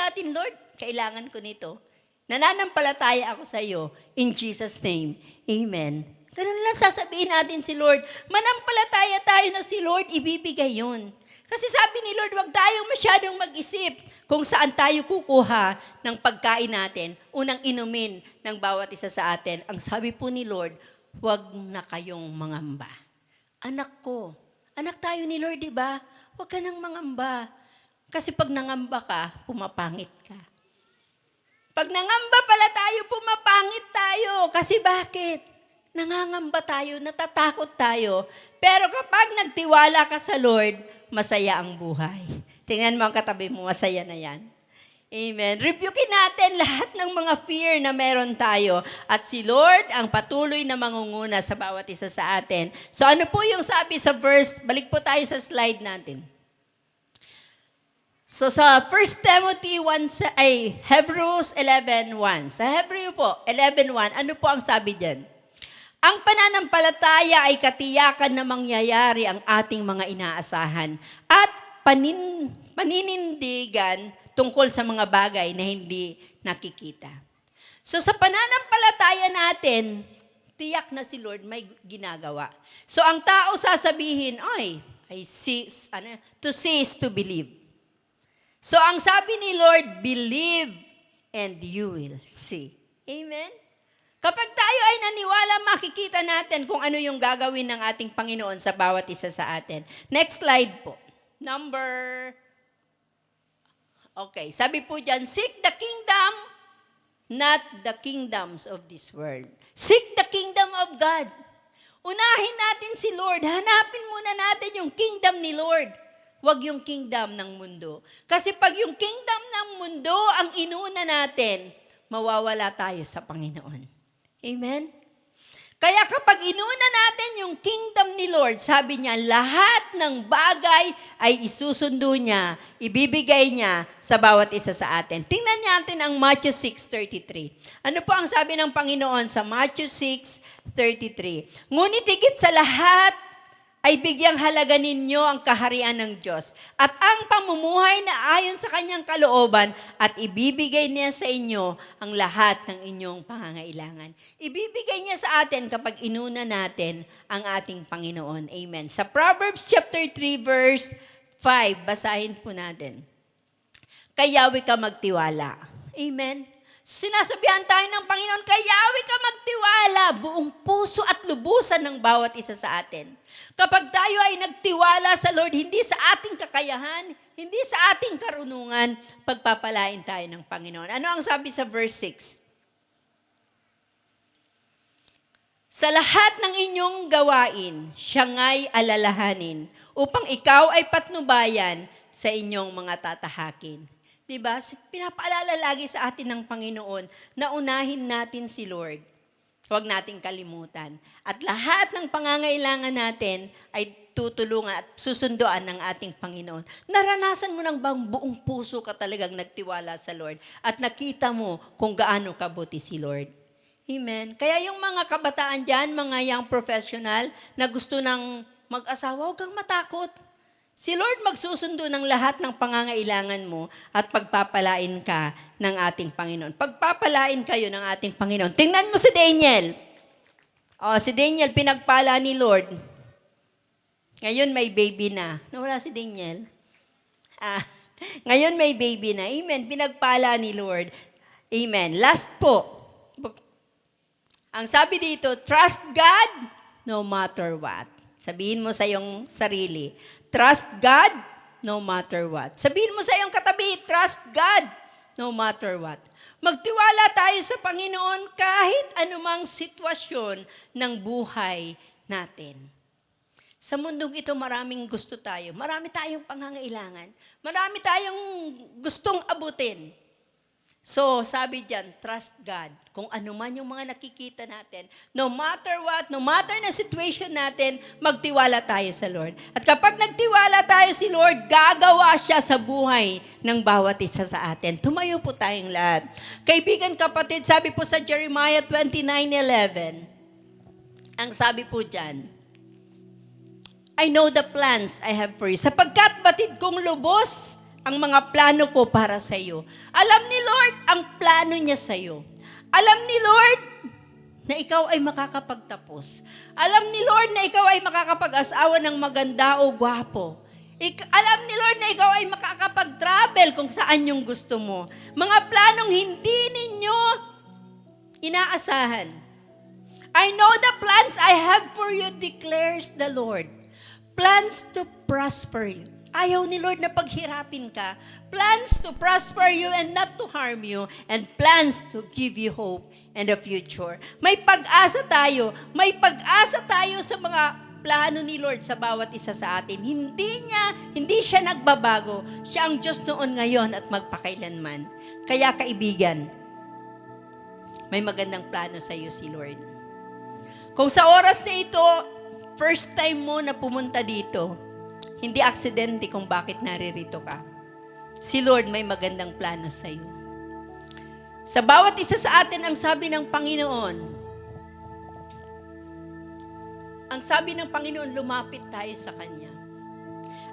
natin, Lord, kailangan ko nito. Nananampalataya ako sa iyo. In Jesus' name, amen. Ganun lang sasabihin natin si Lord. Manampalataya tayo na si Lord, ibibigay yun. Kasi sabi ni Lord, huwag tayong masyadong mag-isip kung saan tayo kukuha ng pagkain natin, unang inumin ng bawat isa sa atin. Ang sabi po ni Lord, huwag na kayong mangamba. Anak ko, anak tayo ni Lord, di ba? Huwag ka nang mangamba. Kasi pag nangamba ka, pumapangit ka. Pag nangamba pala tayo, pumapangit tayo. Kasi bakit? Nangangamba tayo, natatakot tayo. Pero kapag nagtiwala ka sa Lord, masaya ang buhay. Tingnan mo ang katabi mo, masaya na yan. Amen. Rebukin natin lahat ng mga fear na meron tayo. At si Lord ang patuloy na mangunguna sa bawat isa sa atin. So ano po yung sabi sa verse? Balik po tayo sa slide natin. So sa 1 Timothy 1, Hebrews 11:1. Sa Hebreo po, 11:1, ano po ang sabi diyan? Ang pananampalataya ay katiyakan na mangyayari ang ating mga inaasahan at paninindigan tungkol sa mga bagay na hindi nakikita. So sa pananampalataya natin, tiyak na si Lord may ginagawa. So ang tao sasabihin, to see is to believe. So ang sabi ni Lord, believe and you will see. Amen? Kapag tayo ay naniwala, makikita natin kung ano yung gagawin ng ating Panginoon sa bawat isa sa atin. Next slide po. Okay, sabi po dyan, seek the kingdom, not the kingdoms of this world. Seek the kingdom of God. Unahin natin si Lord. Hanapin muna natin yung kingdom ni Lord. Huwag yung kingdom ng mundo. Kasi pag yung kingdom ng mundo ang inuna natin, mawawala tayo sa Panginoon. Amen? Kaya kapag inuna natin yung kingdom ni Lord, sabi niya, lahat ng bagay ay isusundo niya, ibibigay niya sa bawat isa sa atin. Tingnan natin ang Matthew 6:33. Ano po ang sabi ng Panginoon sa Matthew 6:33? Ngunit higit sa lahat, ay bigyang halaga ninyo ang kaharian ng Diyos at ang pamumuhay na ayon sa kanyang kalooban at ibibigay niya sa inyo ang lahat ng inyong pangangailangan. Ibibigay niya sa atin kapag inuna natin ang ating Panginoon. Amen. Sa Proverbs chapter 3 verse 5, basahin po natin. Kay Yahweh ka magtiwala. Amen. Sinasabihan tayo ng Panginoon, kay Yahweh ka magtiwala, buong puso at lubusan ng bawat isa sa atin. Kapag tayo ay nagtiwala sa Lord, hindi sa ating kakayahan, hindi sa ating karunungan, pagpapalain tayo ng Panginoon. Ano ang sabi sa verse 6? Sa lahat ng inyong gawain, siya nga'y alalahanin, upang ikaw ay patnubayan sa inyong mga tatahakin. Diba? Pinapaalala lagi sa atin ng Panginoon na unahin natin si Lord. Huwag nating kalimutan. At lahat ng pangangailangan natin ay tutulungan at susunduan ng ating Panginoon. Naranasan mo ng bang buong puso ka talagang nagtiwala sa Lord at nakita mo kung gaano kabuti si Lord. Amen. Kaya yung mga kabataan dyan, mga young professional na gusto ng mag-asawa, huwag kang matakot. Si Lord magsusundo ng lahat ng pangangailangan mo at pagpapalain ka ng ating Panginoon. Pagpapalain kayo ng ating Panginoon. Tingnan mo si Daniel. Si Daniel, pinagpala ni Lord. Ngayon may baby na. Nawala si Daniel. Ngayon may baby na. Amen. Pinagpala ni Lord. Amen. Last po. Ang sabi dito, trust God no matter what. Sabihin mo sa iyong sarili, trust God no matter what. Sabihin mo sa iyong katabi, trust God no matter what. Magtiwala tayo sa Panginoon kahit anumang sitwasyon ng buhay natin. Sa mundong ito, maraming gusto tayo. Marami tayong pangangailangan. Marami tayong gustong abutin. So, sabi dyan, trust God. Kung ano man yung mga nakikita natin, no matter what, no matter na situation natin, magtiwala tayo sa Lord. At kapag nagtiwala tayo si Lord, gagawa siya sa buhay ng bawat isa sa atin. Tumayo po tayong lahat. Kaibigan, kapatid, sabi po sa Jeremiah 29:11, ang sabi po dyan, I know the plans I have for you. Sapagkat batid kong lubos ang mga plano ko para sa iyo. Alam ni Lord ang plano niya sa iyo. Alam ni Lord na ikaw ay makakapagtapos. Alam ni Lord na ikaw ay makakapag-asawa ng maganda o gwapo. Alam ni Lord na ikaw ay makakapag-travel kung saan yung gusto mo. Mga planong hindi ninyo inaasahan. I know the plans I have for you, declares the Lord. Plans to prosper you Ayaw ni Lord na paghirapin ka. Plans to prosper you and not to harm you, and plans to give you hope and a future. May pag-asa tayo. May pag-asa tayo sa mga plano ni Lord sa bawat isa sa atin. Hindi siya nagbabago. Siya ang Diyos noon, ngayon, at magpakailanman. Kaya kaibigan, may magandang plano sa iyo si Lord. Kung sa oras na ito, first time mo na pumunta dito, hindi aksidente kung bakit naririto ka. Si Lord may magandang plano sa iyo. Sa bawat isa sa atin, ang sabi ng Panginoon, lumapit tayo sa Kanya.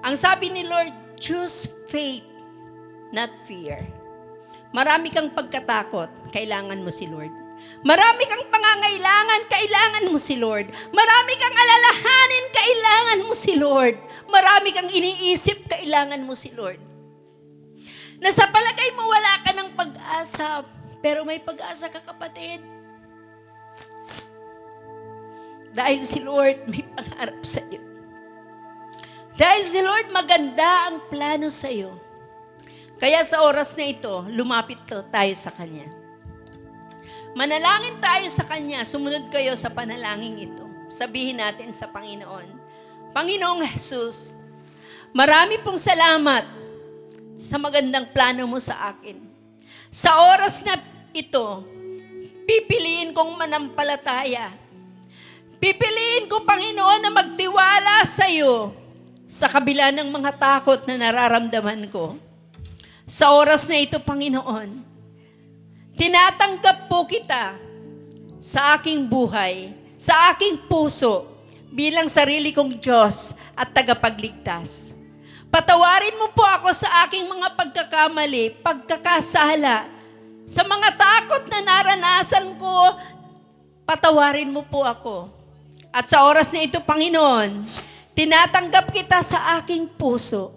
Ang sabi ni Lord, choose faith, not fear. Marami kang pagkatakot, kailangan mo si Lord. Marami kang pangangailangan, kailangan mo si Lord. Marami kang alalahanin, kailangan mo si Lord. Marami kang iniisip, kailangan mo si Lord. Na sa palagay mo wala ka ng pag-asa, pero may pag-asa ka, kapatid. Dahil si Lord may pangarap sa iyo. Dahil si Lord maganda ang plano sa iyo. Kaya sa oras na ito, lumapit tayo sa Kanya. Manalangin tayo sa Kanya. Sumunod kayo sa panalangin ito. Sabihin natin sa Panginoon, Panginoong Jesus, marami pong salamat sa magandang plano mo sa akin. Sa oras na ito, pipiliin kong manampalataya. Pipiliin ko, Panginoon, na magtiwala sa iyo sa kabila ng mga takot na nararamdaman ko. Sa oras na ito, Panginoon, tinatanggap po kita sa aking buhay, sa aking puso, bilang sarili kong Diyos at tagapagligtas. Patawarin mo po ako sa aking mga pagkakamali, pagkakasala, sa mga takot na naranasan ko, patawarin mo po ako. At sa oras na ito, Panginoon, tinatanggap kita sa aking puso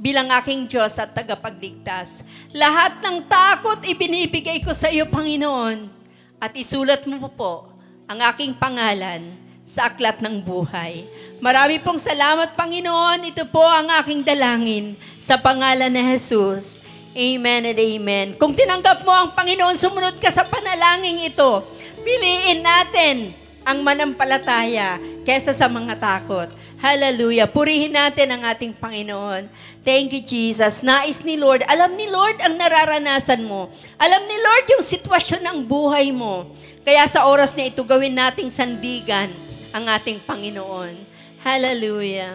bilang aking Diyos at tagapagligtas. Lahat ng takot ibinibigay ko sa iyo, Panginoon, at isulat mo po ang aking pangalan sa aklat ng buhay. Marami pong salamat, Panginoon. Ito po ang aking dalangin sa pangalan ni Jesus. Amen and amen. Kung tinanggap mo ang Panginoon, sumunod ka sa panalangin ito. Piliin natin ang manampalataya kesa sa mga takot. Hallelujah. Purihin natin ang ating Panginoon. Thank you, Jesus. Nais ni Lord. Alam ni Lord ang nararanasan mo. Alam ni Lord yung sitwasyon ng buhay mo. Kaya sa oras na ito, gawin nating sandigan ang ating Panginoon. Hallelujah.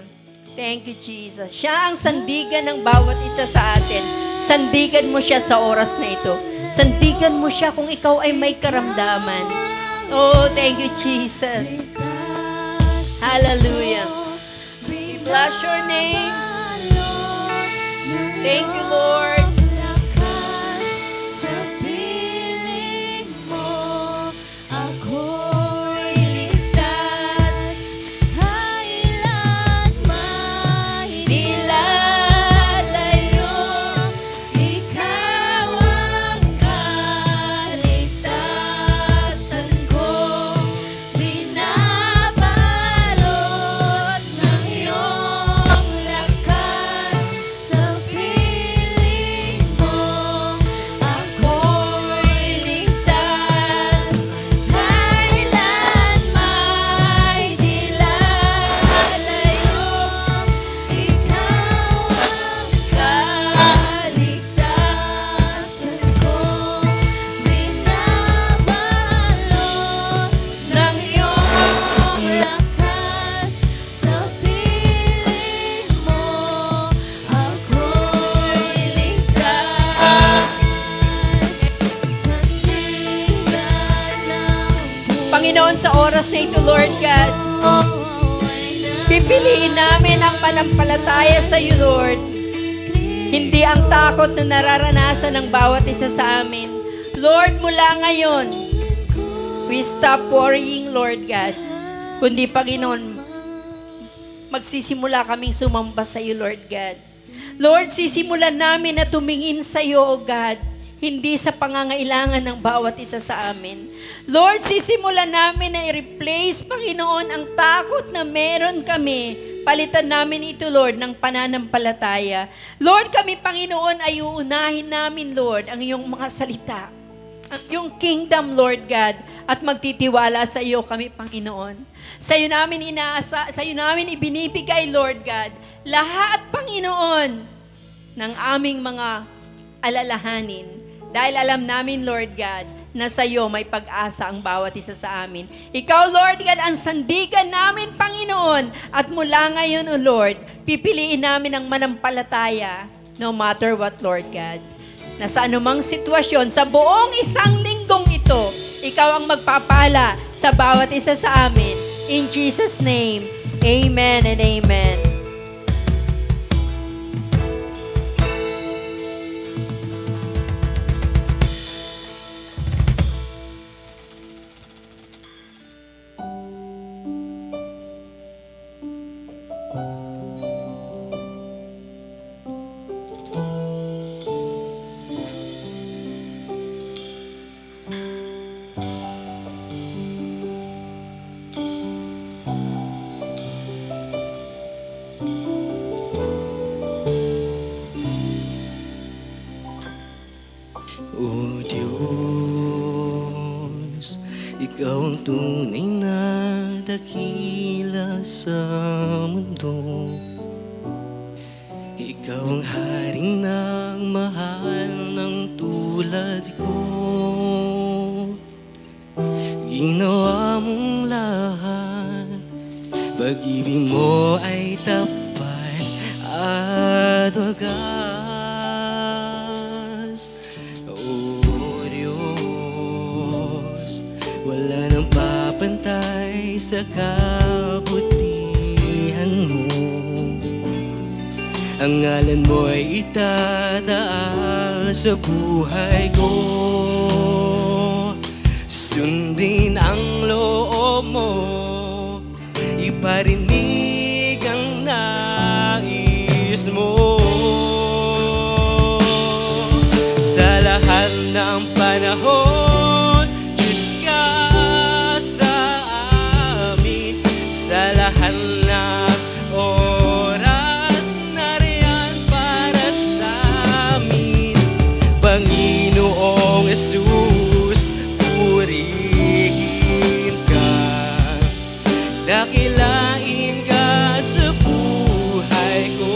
Thank you, Jesus. Siya ang sandigan ng bawat isa sa atin. Sandigan mo siya sa oras na ito. Sandigan mo siya kung ikaw ay may karamdaman. Oh, thank you, Jesus. Hallelujah. We bless your name. Thank you, Lord. Panginoon, sa oras na ito, Lord God, pipiliin namin ang panampalataya sa iyo, Lord. Hindi ang takot na nararanasan ng bawat isa sa amin. Lord, mula ngayon, we stop worrying, Lord God. Kundi, Panginoon, magsisimula kaming sumamba sa iyo, Lord God. Lord, sisimulan namin na tumingin sa iyo, O God, hindi sa pangangailangan ng bawat isa sa amin. Lord, sisimulan namin na i-replace, Panginoon, ang takot na meron kami Palitan namin ito, Lord, ng pananampalataya. Lord, kami, Panginoon, ay uunahin namin, Lord, ang iyong mga salita. Ang iyong kingdom, Lord God, at magtitiwala sa iyo kami, Panginoon. Sa iyo namin sa iyo namin ibinibigay, Lord God, lahat, Panginoon, ng aming mga alalahanin. Dahil alam namin, Lord God, na sa iyo may pag-asa ang bawat isa sa amin. Ikaw, Lord God, ang sandigan namin, Panginoon. At mula ngayon, O Lord, pipiliin namin ang manampalataya, no matter what, Lord God. Na sa anumang sitwasyon, sa buong isang linggong ito, ikaw ang magpapala sa bawat isa sa amin. In Jesus' name, amen and amen. O Diyos, Ikaw ang tunay na dakila sa mundo. Ikaw ang haring ng mahal ng tulad ko. Ginawa mong lahat, pag-ibig mo ay tapat at wagas. O Diyos, wala nang papantay sa kabutihan mo. Ang ngalan mo ay itataas sa buhay ko. Sundin ang loob mo, iparinig ang nais mo. Sa lahat ng panahon, Diyos ka sa amin. Sa lahat ng oras, nariyan para sa amin. Panginoong Jesus, purihin ka, dakilain ka sa buhay ko.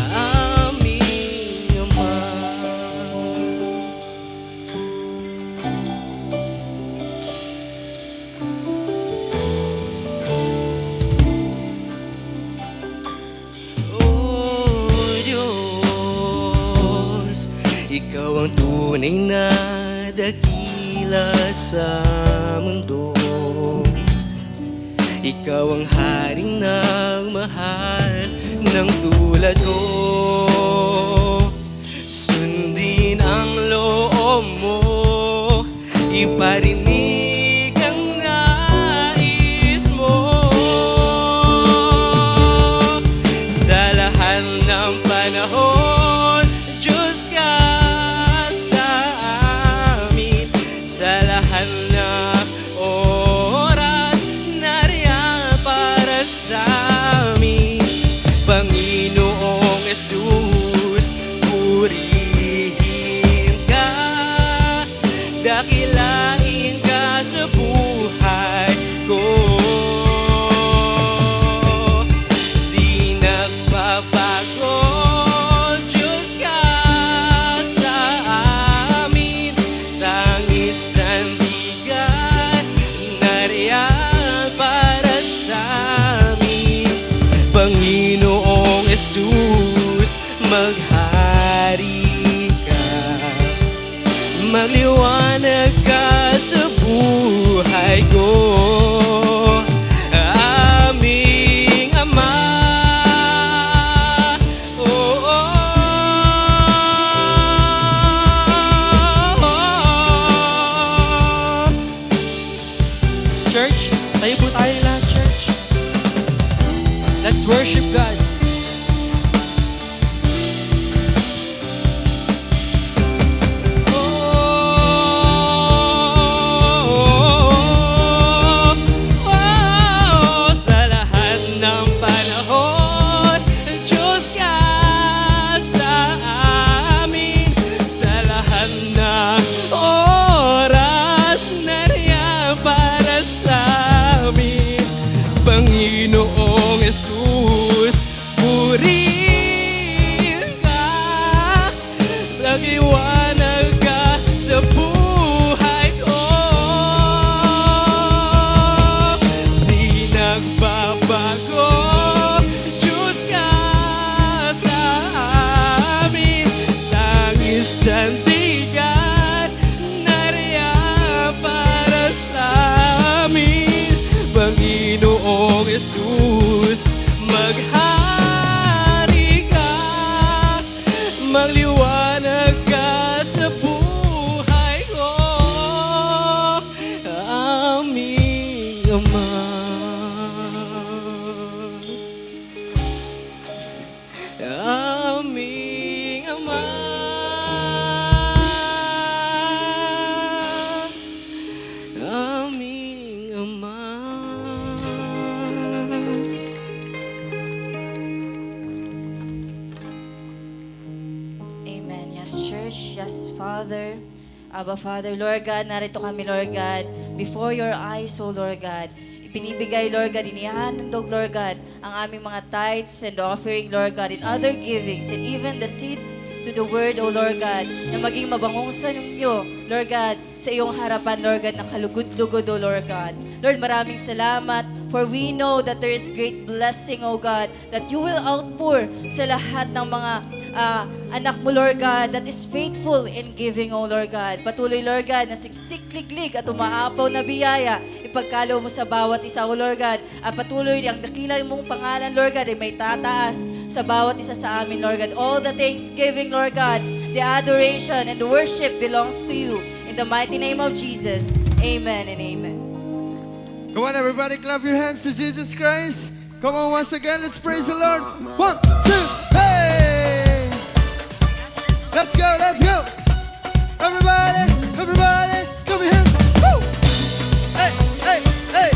Aming Ama. O Diyos, Ikaw ang tunay na dakila sa mundo. Ikaw ang haring nagmahal ng tulad ko. Sundin ang loob mo, iparinig ang nais mo. Sa lahat ng panahon, Diyos ka sa amin. Sa lahat ng oras, nariyan para sa amin. Panginoong Jesus, purihin ka, dakilain ka sa buhay ko. Di nagbabago, Diyos ka sa amin. Tangis sandigan, nariyan para sa amin. Panginoong Jesus, maghari ka, magliwanag ka sa buhay ko. Aming Ama. Oh, oh, oh. Church, tayo po tayo lahat, church. Let's worship God. Sa lahat just Father, Abba Father, Lord God, narito kami, Lord God, before your eyes, O Lord God. Ibinibigay, Lord God, inihandog, Lord God, ang aming mga tithes and offering, Lord God, and other givings, and even the seed to the word, O Lord God, na maging mabangong sa inyo, Lord God, sa iyong harapan, Lord God, na kalugod-lugod, O Lord God. Lord, maraming salamat, for we know that there is great blessing, O God, that you will outpour sa lahat ng mga anak mo, Lord God, that is faithful in giving, O Lord God. Patuloy, Lord God, na siksikliglig at umaapaw na biyaya, ipagkalo mo sa bawat isa, O Lord God, at patuloy ang dakila mong pangalan, Lord God, ay may tataas sa bawat isa sa amin, Lord God. All the thanksgiving, Lord God, the adoration and the worship belongs to you. In the mighty name of Jesus, amen and amen. Come on, everybody, clap your hands to Jesus Christ. Come on, once again, let's praise the Lord. 1, 2, hey! Let's go, let's go! Everybody, everybody, clap your hands. Woo! Hey, hey, hey!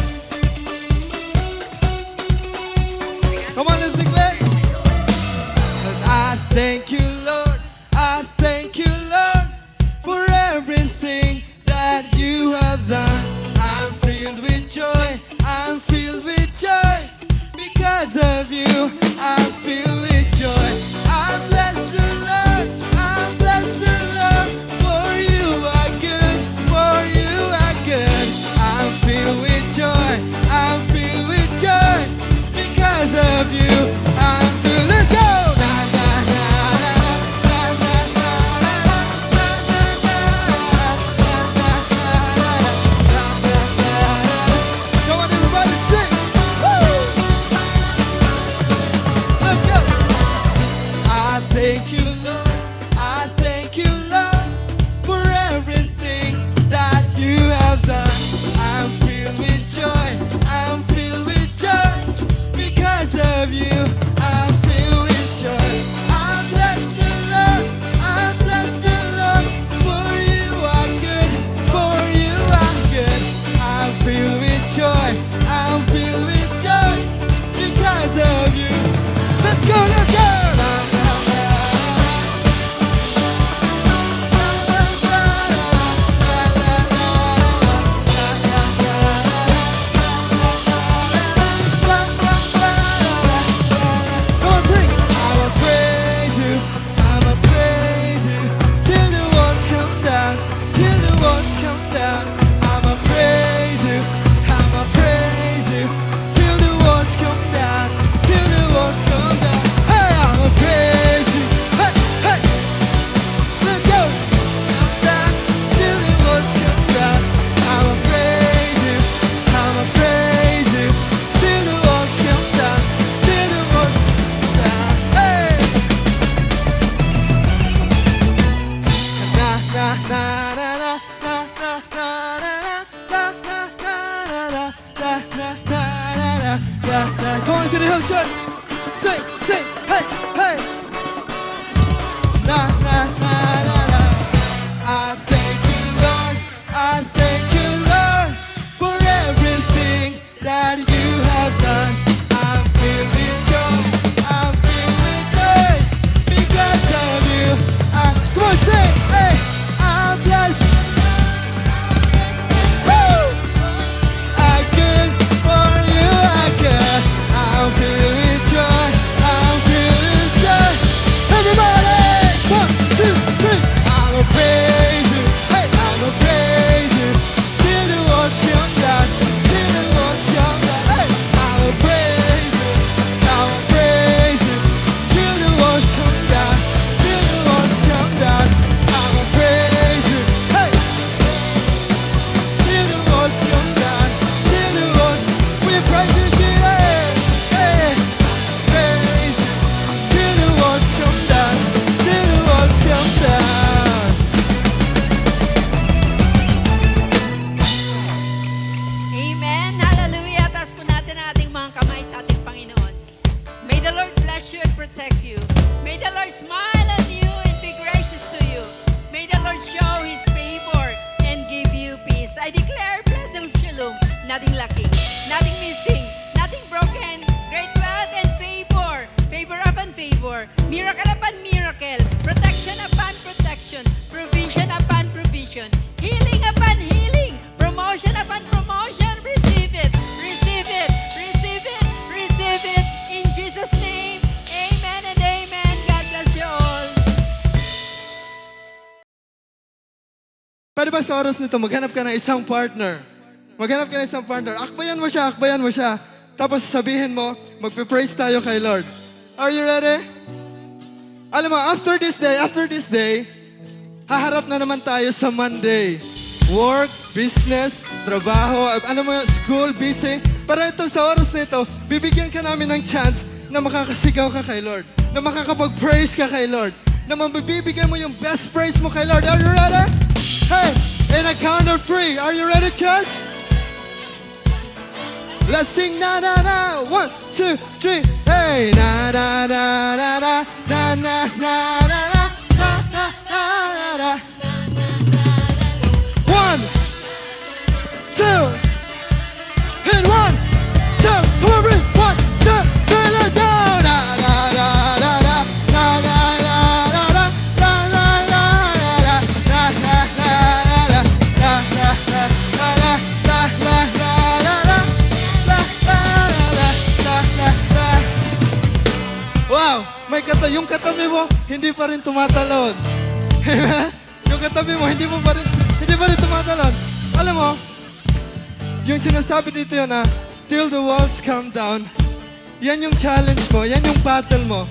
Come on, let's declare. And I thank you, Lord. I thank you, Lord, for everything that you have done. I'm filled with joy. I'm filled with joy because of you. I'm filled with joy. I'm blessed the Lord. I'm blessed the Lord. For you are good. For you are good. I'm filled with joy. I'm filled with joy because of you. I'm filled. Let's go. Na, na, na, na, na, na, na, na, na, na, na, na, na, na. Come on, everybody, sing. Woo! Let's go. I thank you, Lord. I thank you, Lord, for everything that you have done. I'm filled with joy. I'm filled with joy because of you. I'm filled with joy. I'm blessed the Lord. I'm blessed the Lord. For you are good. For you are good. I'm filled with joy. I'm filled with joy because of you. Let's go, let's go. La, la, la. La, la, la, la, la, la, la, la, la, la. Come on, sing. I'ma praise you. I'ma praise you till the walls come down. Till the walls come down. I'ma praise you. I'ma praise you till the walls come down. Till the walls come down. Hey, I'ma praise you. Hey, hey. Let's go. Come down till the walls come down. I'ma praise you. I'ma praise you till the walls come down. Till the walls come down. Hey. Na na na na na na na na na na na na na. Come on, to the hill church. Sing, sing, hey, hey. Na na na na na. I thank you, Lord. I thank you, Lord, for everything that you have done. I'm filled with joy. I'm filled with joy because of you. Come on, sing, hey. I'm blessed. Woo! I'm good, for you are good. I'm filled with joy. I'm filled with joy. Everybody, 1, 2, 3. I'ma praise you. Hey, I'ma praise you till the walls come down. Till the walls come down. Hey, I'ma praise you. I'ma praise you till the walls come down. Till the walls come down. I'ma praise you. Hey, till the walls come down. Till the walls. We praise you, Jesus. Hey, praise you till the walls come down. Till the walls come down. Amen. Hallelujah. Taas po natin ang ating mga kamay sa ating Panginoon. May the Lord bless you and protect you. May the Lord smile on you and be gracious to you. May the Lord show His favor and give you peace. I declare blessing shalom. Nothing lacking, nothing missing, nothing broken. Great wealth and favor. Favor upon favor. Miracle upon miracle. Protection upon protection. Jesus' name. Amen and amen. God bless you all. Pwede ba sa oras nito, maghanap ka ng isang partner? Maghanap ka ng isang partner. Akbayan mo siya, akbayan mo siya. Tapos sabihin mo, magpe-praise tayo kay Lord. Are you ready? Alam mo, after this day, haharap na naman tayo sa Monday. Work, business, trabaho, ano mo, school, busy. Pero ito, sa oras na ito, bibigyan ka namin ng chance na makakasigaw ka kay Lord. Na makakapag-praise ka kay Lord. Na mabibigyan mo yung best praise mo kay Lord. Are you ready? Hey, in a count of 3. Are you ready, church? Let's sing na na na. 1, 2, 3. Hey, na na na na na na na na na na na na na na. 1, 2, and 1, 2. Come on, breathe. 1, 2, 3. Let's go. Na na na na na na na na na na na na na. Wow! Yung katabi mo, hindi pa rin tumatalon. Yung katabi mo, hindi pa rin tumatalon. Alam mo, yung sinasabi dito yun na, till the walls come down, yan yung challenge mo, yan yung battle mo.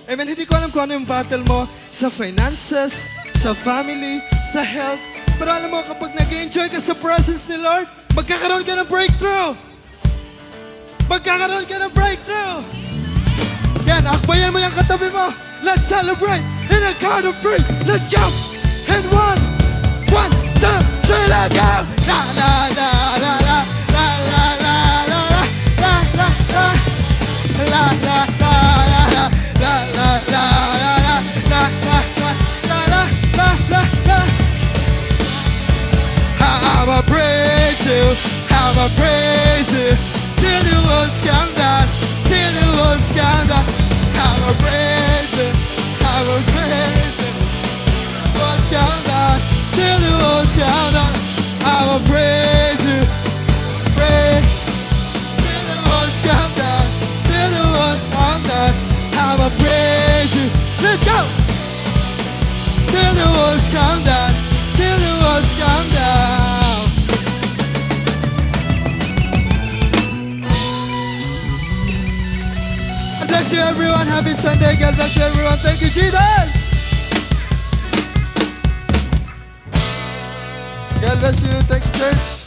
Amen, hindi ko alam kung ano yung battle mo sa finances, sa family, sa health. Pero alam mo, kapag nag-enjoy ka sa presence ni Lord, magkakaroon ka ng breakthrough. Magkakaroon ka ng breakthrough. Yan, akbayan mo yung katabi mo. Let's celebrate in a count of 3. Let's jump. And 1, 2, 3, let's go. La la la la la la la la la la la la la la la la la la la. I'ma praise you, I'ma praise you till the walls come down, till the walls come down. I'ma praise you, I'ma praise you, walls come down, till the walls come down. I'ma praise you, praise till the walls come down, till the walls come down. I'ma praise you. Let's go. Till the walls come down, till the walls come down. God bless you, everyone. Happy Sunday. God bless you, everyone. Thank you, Jesus. God bless you. Thank you, church.